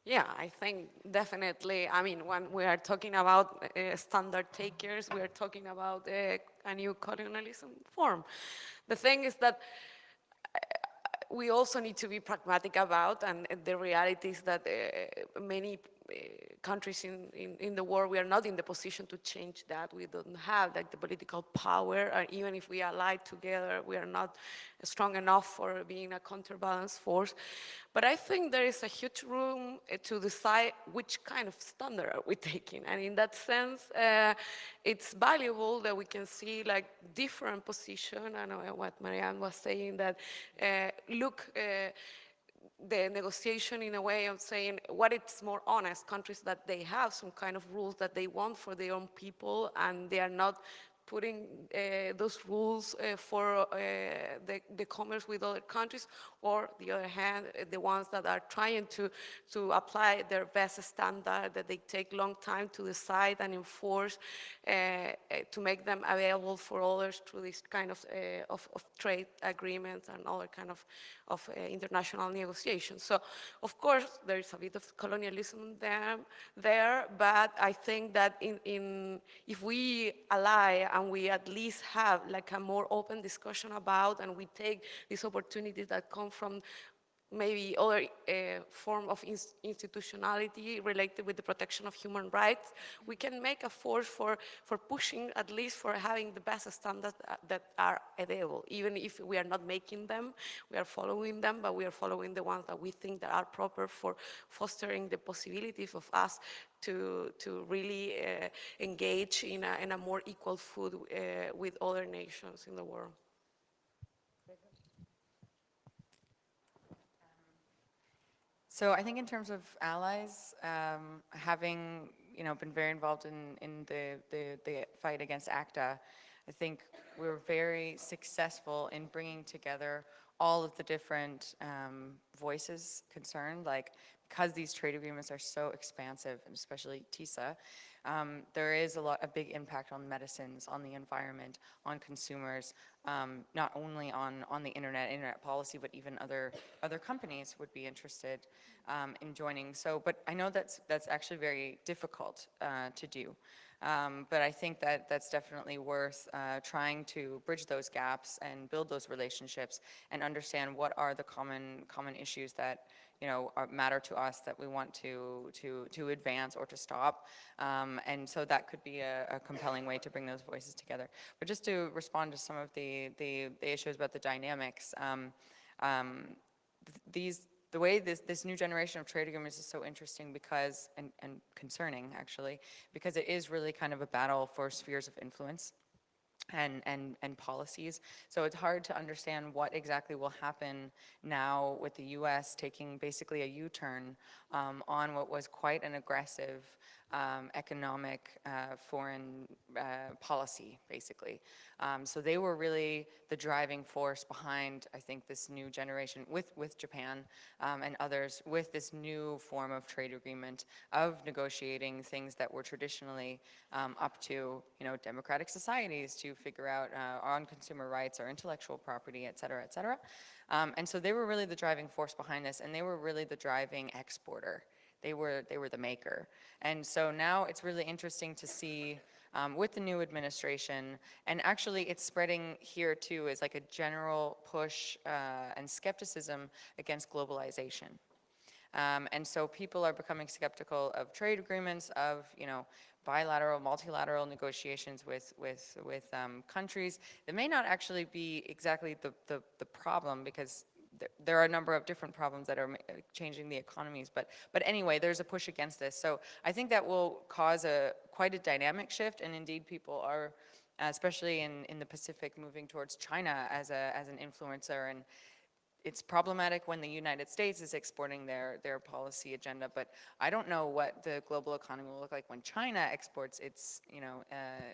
Yeah, I think definitely. I mean, when we are talking about standard takers, we are talking about a new colonialism form. The thing is that we also need to be pragmatic about, and the reality is that many countries in the world, we are not in the position to change that. We don't have like the political power, or even if we ally together, we are not strong enough for being a counterbalance force. But I think there is a huge room to decide which kind of standard are we taking. And in that sense, it's valuable that we can see like different position. I know what Marianne was saying, that look, the negotiation in a way of saying what it's more honest, countries that they have some kind of rules that they want for their own people, and they are not putting those rules for the commerce with other countries, or the other hand, the ones that are trying to apply their best standard that they take long time to decide and enforce, to make them available for others through this kind of trade agreements and other kind of international negotiations. So, of course, there is a bit of colonialism there, but I think that if we ally and we at least have like a more open discussion about, and we take these opportunities that come from maybe other form of institutionality related with the protection of human rights, we can make a force for pushing, at least for having the best standards that are available. Even if we are not making them, we are following them, but we are following the ones that we think that are proper for fostering the possibilities of us to really engage in a more equal food with other nations in the world. So I think in terms of allies, having been very involved in the fight against ACTA, I think we're very successful in bringing together all of the different voices concerned. Like, because these trade agreements are so expansive, and especially TISA, there is a big impact on medicines, on the environment, on consumers, not only on the internet policy, but even other companies would be interested in joining. So, but I know that's actually very difficult to do. But I think that that's definitely worth trying to bridge those gaps and build those relationships and understand what are the common issues that matter to us that we want to advance or to stop. And so that could be a compelling way to bring those voices together. But just to respond to some of the issues about the dynamics, the way this new generation of trade agreements is so interesting because, and concerning actually, because it is really kind of a battle for spheres of influence and policies. So it's hard to understand what exactly will happen now with the US taking basically a U-turn on what was quite an aggressive economic foreign policy, basically. So they were really the driving force behind, I think, this new generation with Japan and others, with this new form of trade agreement of negotiating things that were traditionally up to, democratic societies to figure out on consumer rights or intellectual property, et cetera, et cetera. And so they were really the driving force behind this, and they were really the driving exporter. They were the maker. And so now it's really interesting to see with the new administration, and actually it's spreading here too, as like a general push and skepticism against globalization. And so people are becoming skeptical of trade agreements, of bilateral, multilateral negotiations with countries that may not actually be exactly the problem, because there are a number of different problems that are changing the economies, but anyway, there's a push against this. So I think that will cause quite a dynamic shift, and indeed people are, especially in the Pacific, moving towards China as an influencer, and it's problematic when the United States is exporting their policy agenda, but I don't know what the global economy will look like when China exports its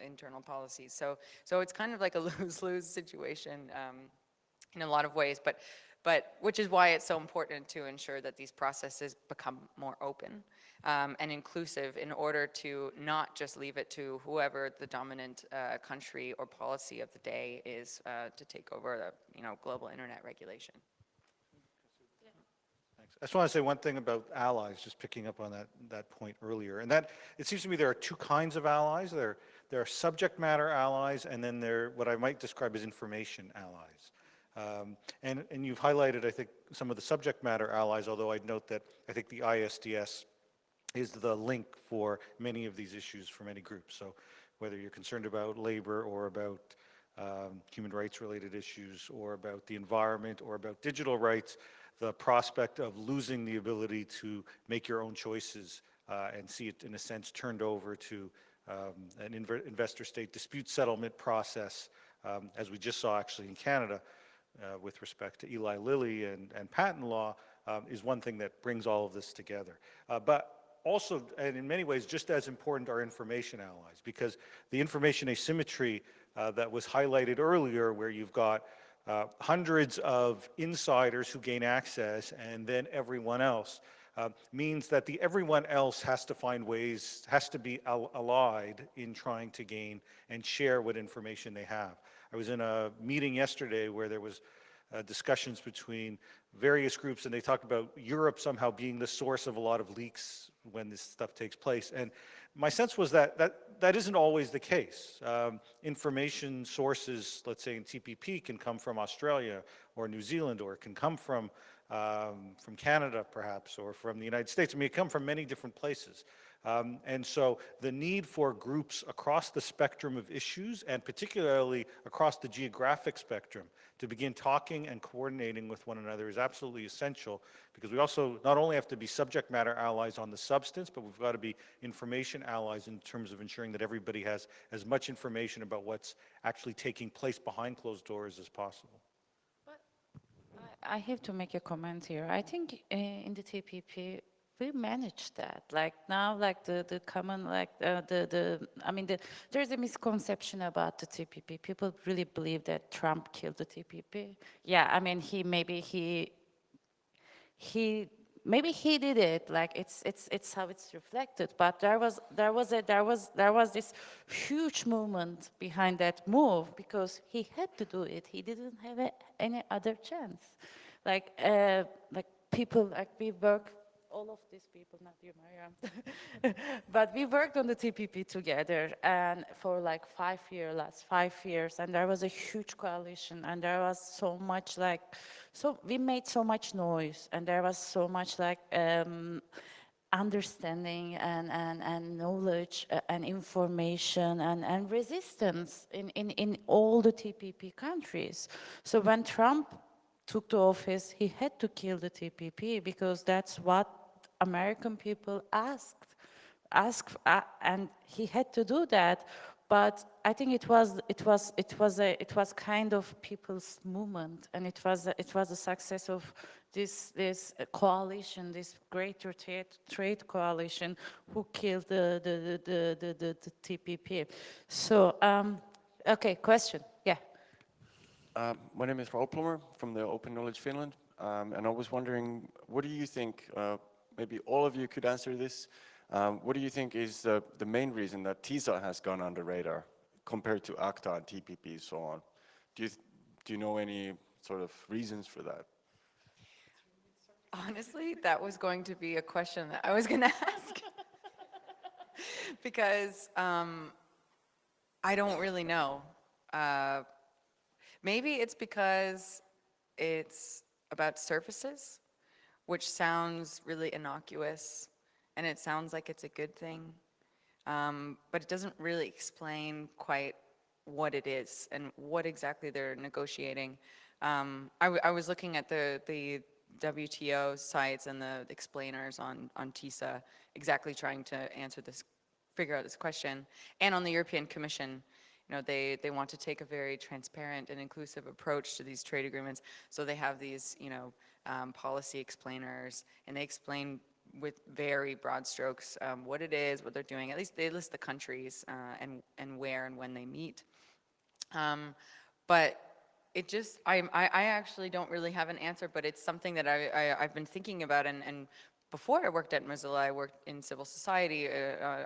internal policies. So it's kind of like a lose-lose situation in a lot of ways, but which is why it's so important to ensure that these processes become more open and inclusive, in order to not just leave it to whoever the dominant country or policy of the day is to take over the global internet regulation. Thanks. I just want to say one thing about allies, just picking up on that point earlier, and that it seems to me there are two kinds of allies. There are subject matter allies, and then there are what I might describe as information allies. And you've highlighted, I think, some of the subject matter allies, although I'd note that I think the ISDS is the link for many of these issues for many groups. So whether you're concerned about labor or about human rights related issues or about the environment or about digital rights, the prospect of losing the ability to make your own choices and see it, in a sense, turned over to an investor-state dispute settlement process, as we just saw actually in Canada, with respect to Eli Lilly and patent law, is one thing that brings all of this together. But also, and in many ways, just as important, are information allies, because the information asymmetry that was highlighted earlier, where you've got hundreds of insiders who gain access and then everyone else, means that the everyone else has to find ways, has to be allied in trying to gain and share what information they have. I was in a meeting yesterday where there was discussions between various groups, and they talked about Europe somehow being the source of a lot of leaks when this stuff takes place. And my sense was that isn't always the case. Information sources, let's say in TPP, can come from Australia or New Zealand, or it can come from Canada perhaps, or from the United States. I mean, it can come from many different places. And so the need for groups across the spectrum of issues, and particularly across the geographic spectrum, to begin talking and coordinating with one another is absolutely essential, because we also not only have to be subject matter allies on the substance, but we've got to be information allies in terms of ensuring that everybody has as much information about what's actually taking place behind closed doors as possible. I have to make a comment here. I think in the TPP, we managed that. Like now, like the common, like there's a misconception about the TPP. People really believe that Trump killed the TPP. Yeah, I mean, maybe he did it. Like it's how it's reflected. But there was this huge movement behind that move, because he had to do it. He didn't have any other chance. Like people, like we work. All of these people, not you, Mariam, but we worked on the TPP together, and for like last 5 years, and there was a huge coalition, and there was so much like So we made so much noise, and there was so much like understanding and knowledge and information and resistance in all the TPP countries. So when Trump took the office, he had to kill the TPP because that's what American people asked, and he had to do that. But I think it was kind of people's movement, and it was a success of this coalition, this greater trade coalition, who killed the TPP. So okay, question, yeah. My name is Raul Plummer from the Open Knowledge Finland, and I was wondering, what do you think, maybe all of you could answer this, what do you think is the main reason that TISA has gone under radar compared to ACTA and TPP and so on? Do you know any sort of reasons for that? Honestly, that was going to be a question that I was going to ask. Because I don't really know. Maybe it's because it's about services, which sounds really innocuous, and it sounds like it's a good thing, but it doesn't really explain quite what it is and what exactly they're negotiating. I was looking at the WTO sites and the explainers on TISA, exactly trying to figure out this question, and on the European Commission. You know, they want to take a very transparent and inclusive approach to these trade agreements, so they have these, policy explainers, and they explain with very broad strokes what it is, what they're doing. At least they list the countries and where and when they meet. But it just, I actually don't really have an answer, but it's something that I've been thinking about, and before I worked at Mozilla, I worked in civil society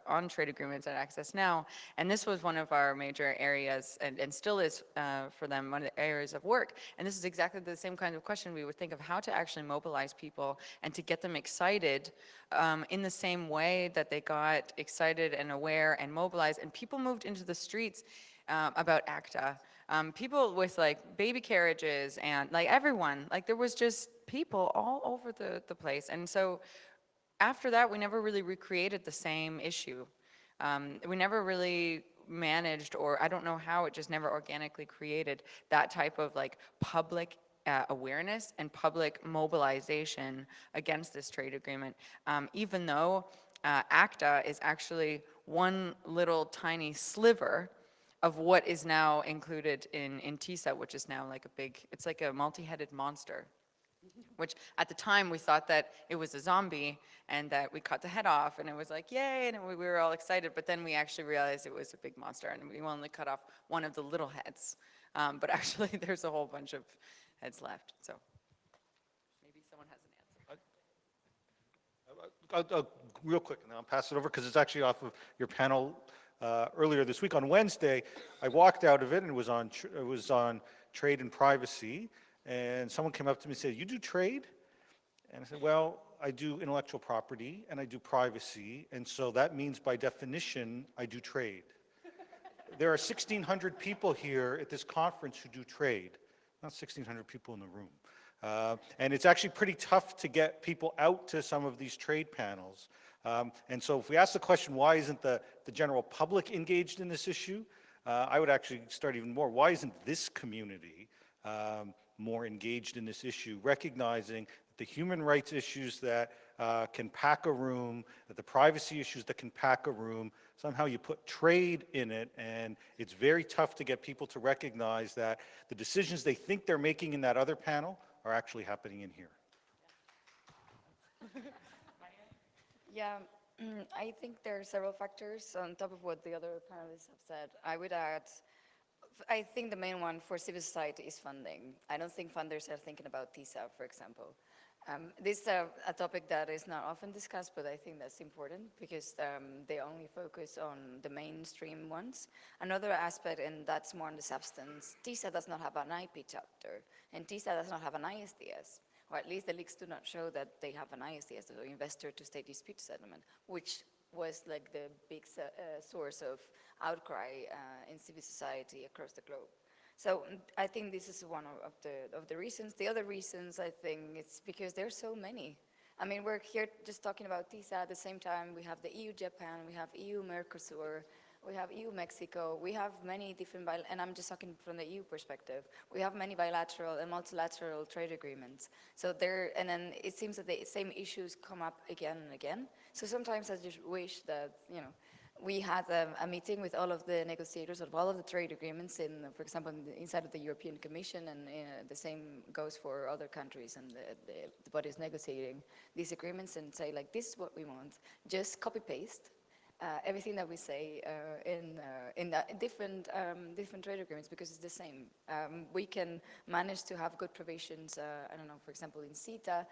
on trade agreements at Access Now, and this was one of our major areas, and still is for them, one of the areas of work. And this is exactly the same kind of question. We would think of how to actually mobilize people and to get them excited in the same way that they got excited and aware and mobilized, and people moved into the streets about ACTA. People with like baby carriages and like everyone, like there was just people all over the place. And so after that, we never really recreated the same issue. We never really managed, or I don't know how, it just never organically created that type of like public awareness and public mobilization against this trade agreement, even though ACTA is actually one little tiny sliver of what is now included in TISA, which is now like it's like a multi-headed monster, which at the time we thought that it was a zombie and that we cut the head off and it was like, yay, and we were all excited, but then we actually realized it was a big monster and we only cut off one of the little heads. But actually there's a whole bunch of heads left, so maybe someone has an answer. I'll real quick, and then I'll pass it over, because it's actually off of your panel earlier this week. On Wednesday, I walked out of it, and it was on trade and privacy, and someone came up to me and said, "You do trade?" And I said, "Well, I do intellectual property, and I do privacy, and so that means by definition, I do trade." There are 1,600 people here at this conference who do trade, not 1,600 people in the room. And it's actually pretty tough to get people out to some of these trade panels. And so if we ask the question, why isn't the general public engaged in this issue? I would actually start even more. Why isn't this community more engaged in this issue, recognizing the human rights issues that can pack a room, that the privacy issues that can pack a room, somehow you put trade in it, and it's very tough to get people to recognize that the decisions they think they're making in that other panel are actually happening in here. Yeah, I think there are several factors on top of what the other panelists have said. I would add, I think the main one for civil society is funding. I don't think funders are thinking about TISA, for example. This is a topic that is not often discussed, but I think that's important because they only focus on the mainstream ones. Another aspect, and that's more on the substance, TISA does not have an IP chapter, and TISA does not have an ISDS, or at least the leaks do not show that they have an ISDS, or investor to state dispute settlement, which was like the big source of outcry in civil society across the globe. So I think this is one of the reasons. The other reasons, I think, it's because there's so many. I mean, we're here just talking about TISA. At the same time, we have the EU-Japan, we have EU-Mercosur, we have EU-Mexico, we have many different, and I'm just talking from the EU perspective, we have many bilateral and multilateral trade agreements. So and then it seems that the same issues come up again and again. So sometimes I just wish that, we had a meeting with all of the negotiators of all of the trade agreements for example, inside of the European Commission, and the same goes for other countries and the bodies negotiating these agreements, and say, like, this is what we want. Just copy-paste everything that we say in different trade agreements, because it's the same. We can manage to have good provisions, I don't know, for example, in CETA,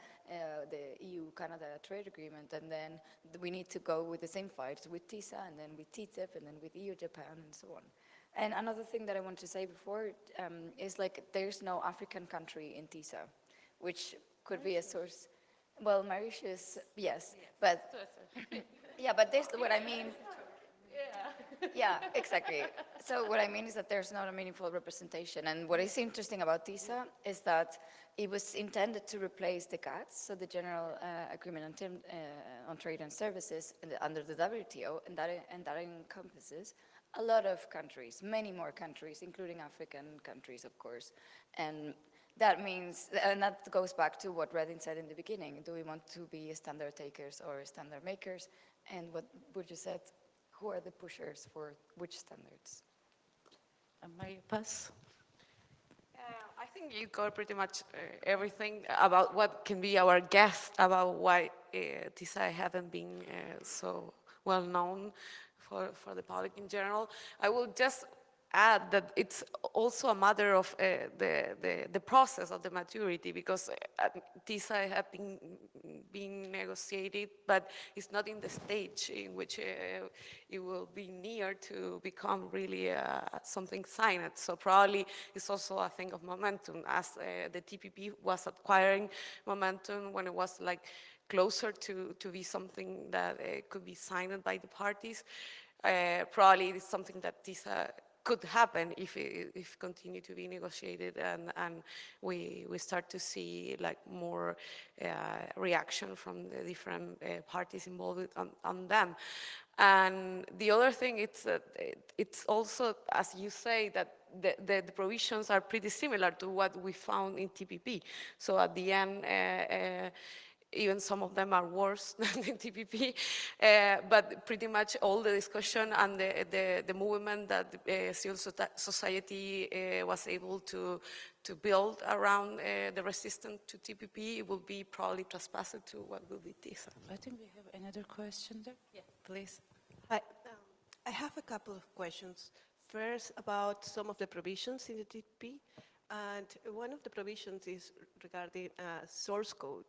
the EU-Canada trade agreement, and then we need to go with the same fight with TISA, and then with TTIP, and then with EU-Japan, and so on. And another thing that I want to say before is, like, there's no African country in TISA, which could be a source. Well, Mauritius, yes, but yeah, but this what I mean. Yeah, exactly. So what I mean is that there's not a meaningful representation. And what is interesting about TISA is that it was intended to replace the GATS, so the General Agreement on Trade and Services under the WTO, and that encompasses a lot of countries, many more countries, including African countries, of course. And that means, and that goes back to what Redin said in the beginning, do we want to be standard takers or standard makers? And what Burcu said, who are the pushers for which standards? Maria Paz? I think you covered pretty much everything about what can be our guess about why TISA haven't been so well known for the public in general. I will just add that it's also a matter of the process of the maturity, because TISA have been being negotiated, but it's not in the stage in which it will be near to become really something signed. So probably it's also a thing of momentum, as the TPP was acquiring momentum when it was like closer to be something that could be signed by the parties. Probably it's something that TISA could happen if continue to be negotiated, and we start to see like more reaction from the different parties involved on them. And the other thing is that it's also, as you say, that the provisions are pretty similar to what we found in TPP. So at the end, even some of them are worse than the TPP, but pretty much all the discussion and the movement that civil society was able to build around the resistance to TPP will be probably transposed to what will be TISA. I think we have another question there. Yeah, please. Hi. I have a couple of questions. First, about some of the provisions in the TPP. And one of the provisions is regarding source code,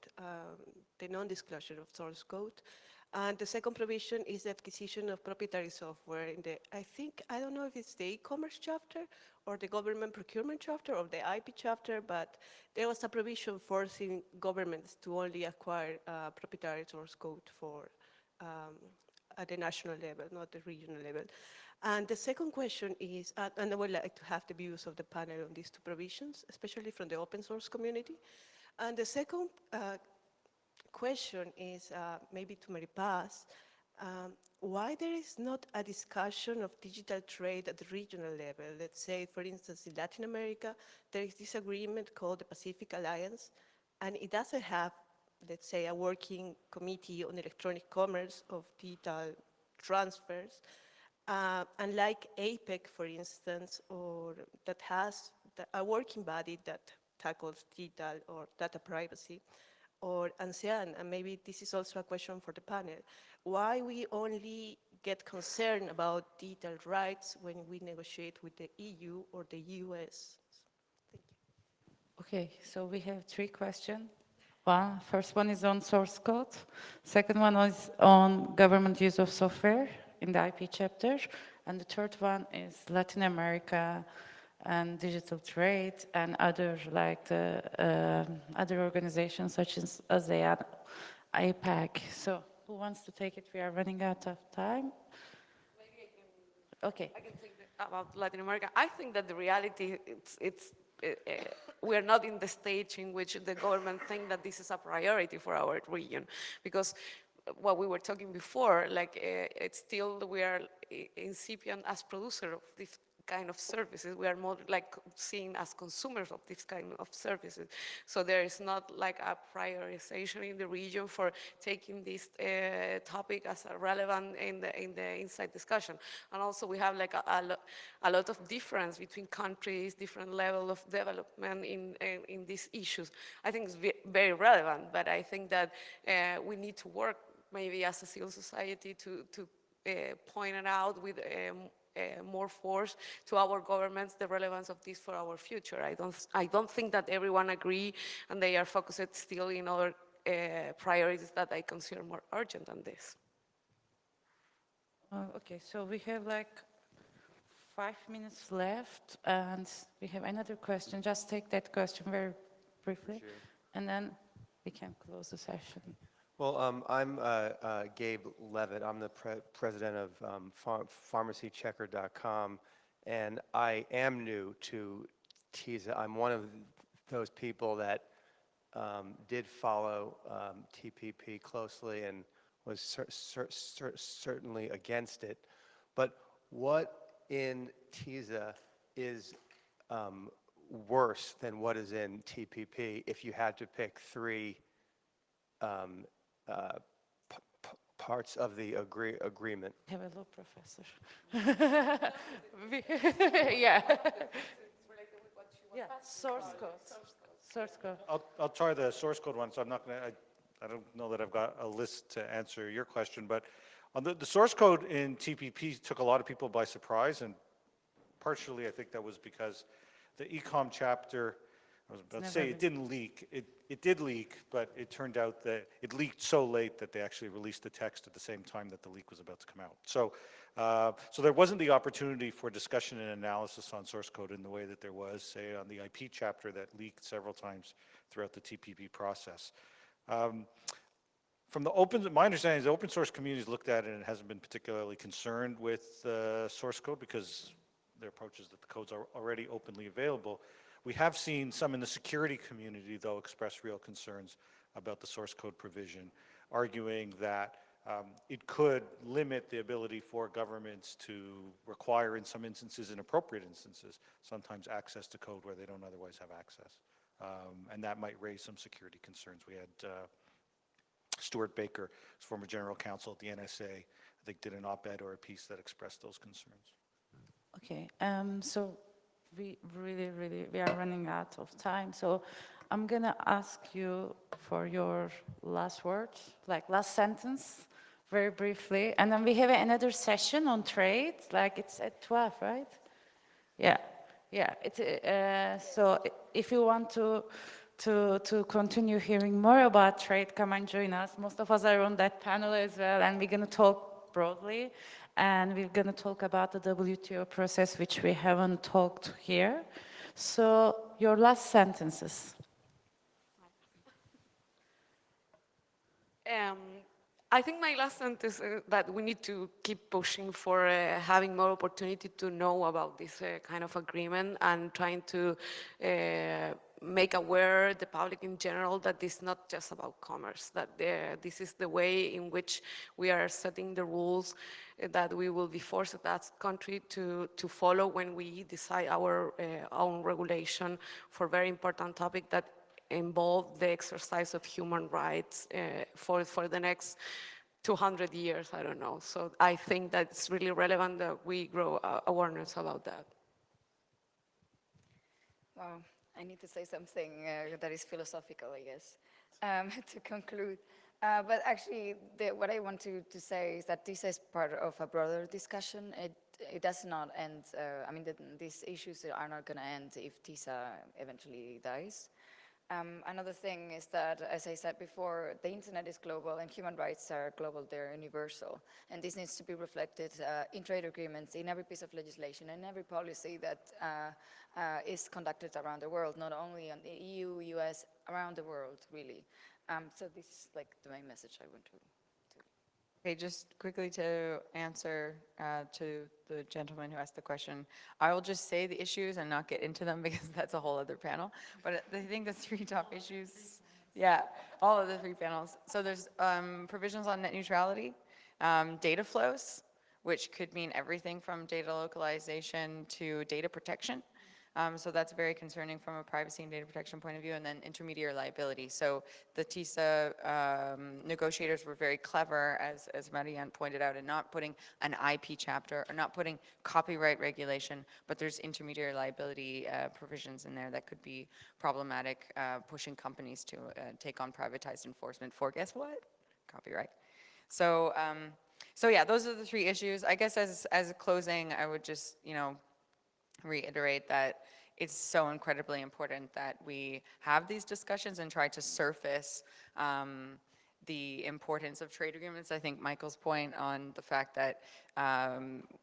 the non-disclosure of source code. And the second provision is the acquisition of proprietary software in the, I don't know if it's the e-commerce chapter or the government procurement chapter or the IP chapter, but there was a provision forcing governments to only acquire proprietary source code for at the national level, not the regional level. And the second question is, and I would like to have the views of the panel on these two provisions, especially from the open source community. And the second question is maybe to Mary Paz, why there is not a discussion of digital trade at the regional level? Let's say, for instance, in Latin America, there is this agreement called the Pacific Alliance, and it doesn't have, let's say, a working committee on electronic commerce of digital transfers. Unlike APEC, for instance, or that has a working body that tackles digital or data privacy, or ASEAN, and maybe this is also a question for the panel, why we only get concerned about digital rights when we negotiate with the EU or the US? Thank you. Okay, so we have 3 questions. First one is on source code. Second one is on government use of software in the IP chapter. And the third one is Latin America and digital trade and other, like the other organizations such as ASEAN, APEC. So who wants to take it? We are running out of time. Maybe I can, Okay. I can take that. about Latin America, I think that the reality, we are not in the stage in which the government think that this is a priority for our region, because what we were talking before, like it's still, we are incipient as producer of this kind of services. We are more like seen as consumers of this kind of services. So there is not like a prioritization in the region for taking this topic as a relevant in the inside discussion. And also we have like a lot of difference between countries, different level of development in these issues. I think it's very relevant, but I think that we need to work maybe as a civil society to point it out with more force to our governments, the relevance of this for our future. I don't think that everyone agree, and they are focused still in other priorities that I consider more urgent than this. Okay, so we have like 5 minutes left, and we have another question. Just take that question very briefly, and then we can close the session. Well, I'm Gabe Levitt. I'm the president of pharmacychecker.com, and I am new to TISA. I'm one of those people that did follow TPP closely and was certainly against it. But what in TISA is worse than what is in TPP if you had to pick three parts of the agreement? Have a look, Professor. Yeah. Yeah, source code. Source code. I'll try the source code one, so I'm not going to, I don't know that I've got a list to answer your question, but on the source code in TPP took a lot of people by surprise, and partially I think that was because the ecom chapter, I was about to say it didn't leak. It did leak, but it turned out that it leaked so late that they actually released the text at the same time that the leak was about to come out. So, so there wasn't the opportunity for discussion and analysis on source code in the way that there was, say, on the IP chapter that leaked several times throughout the TPP process. From the my understanding is the open source community's looked at it and hasn't been particularly concerned with source code because their approach is that the codes are already openly available. We have seen some in the security community, though, express real concerns about the source code provision, arguing that it could limit the ability for governments to require, in some instances, in appropriate instances, sometimes access to code where they don't otherwise have access. And that might raise some security concerns. We had Stuart Baker, former general counsel at the NSA, I think did an op-ed or a piece that expressed those concerns. Okay, so we are running out of time. So I'm gonna ask you for your last words, like last sentence, very briefly. And then we have another session on trade, like it's at 12, right? Yeah, yeah. So if you want to continue hearing more about trade, come and join us. Most of us are on that panel as well, and we're gonna talk broadly. And we're going to talk about the WTO process, which we haven't talked here. So your last sentences. I think my last sentence is that we need to keep pushing for having more opportunity to know about this kind of agreement and trying to make aware the public in general that this is not just about commerce, that this is the way in which we are setting the rules that we will be forced as a country to follow when we decide our own regulation for very important topic that involve the exercise of human rights for the next 200 years, I don't know. So I think that it's really relevant that we grow awareness about that. Well, I need to say something that is philosophical, I guess, to conclude. But actually, what I want to say is that TISA is part of a broader discussion. It does not end, I mean, these issues are not going to end if TISA eventually dies. Another thing is that, as I said before, the internet is global and human rights are global, they're universal. And this needs to be reflected in trade agreements, in every piece of legislation, and every policy that is conducted around the world, not only on the EU, US, around the world, really. So this is like the main message I want to. Okay, just quickly to answer to the gentleman who asked the question, I will just say the issues and not get into them because that's a whole other panel. But I think the three top issues, yeah, all of the three panels. So there's provisions on net neutrality, data flows, which could mean everything from data localization to data protection. So that's very concerning from a privacy and data protection point of view, and then intermediary liability. So the TISA negotiators were very clever, as Marianne pointed out, in not putting an IP chapter or not putting copyright regulation, but there's intermediary liability provisions in there that could be problematic, pushing companies to take on privatized enforcement for, guess what? Copyright. So, so yeah, those are the three issues. I guess as a closing, I would just, reiterate that it's so incredibly important that we have these discussions and try to surface the importance of trade agreements. I think Michael's point on the fact that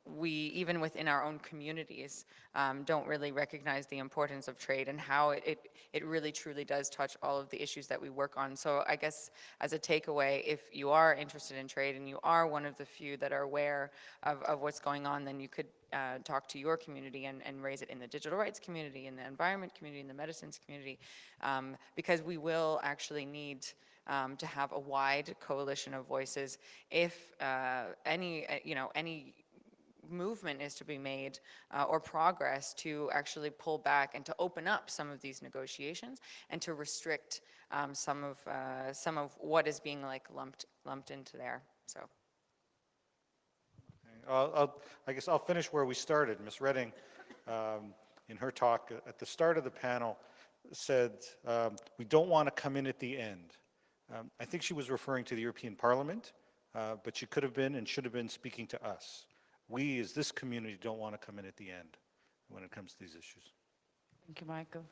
we, even within our own communities, don't really recognize the importance of trade and how it really truly does touch all of the issues that we work on. So I guess as a takeaway, if you are interested in trade and you are one of the few that are aware of what's going on, then you could talk to your community and raise it in the digital rights community, in the environment community, in the medicines community, because we will actually need to have a wide coalition of voices if any movement is to be made or progress to actually pull back and to open up some of these negotiations and to restrict some of what is being like lumped into there. So. I guess I'll finish where we started. Ms. Redding, in her talk at the start of the panel, said we don't want to come in at the end. I think she was referring to the European Parliament, but she could have been and should have been speaking to us. We, as this community, don't want to come in at the end when it comes to these issues. Thank you, Michael.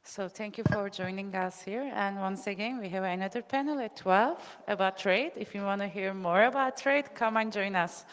So thank you for joining us here. And once again, we have another panel at 12 about trade. If you want to hear more about trade, come and join us.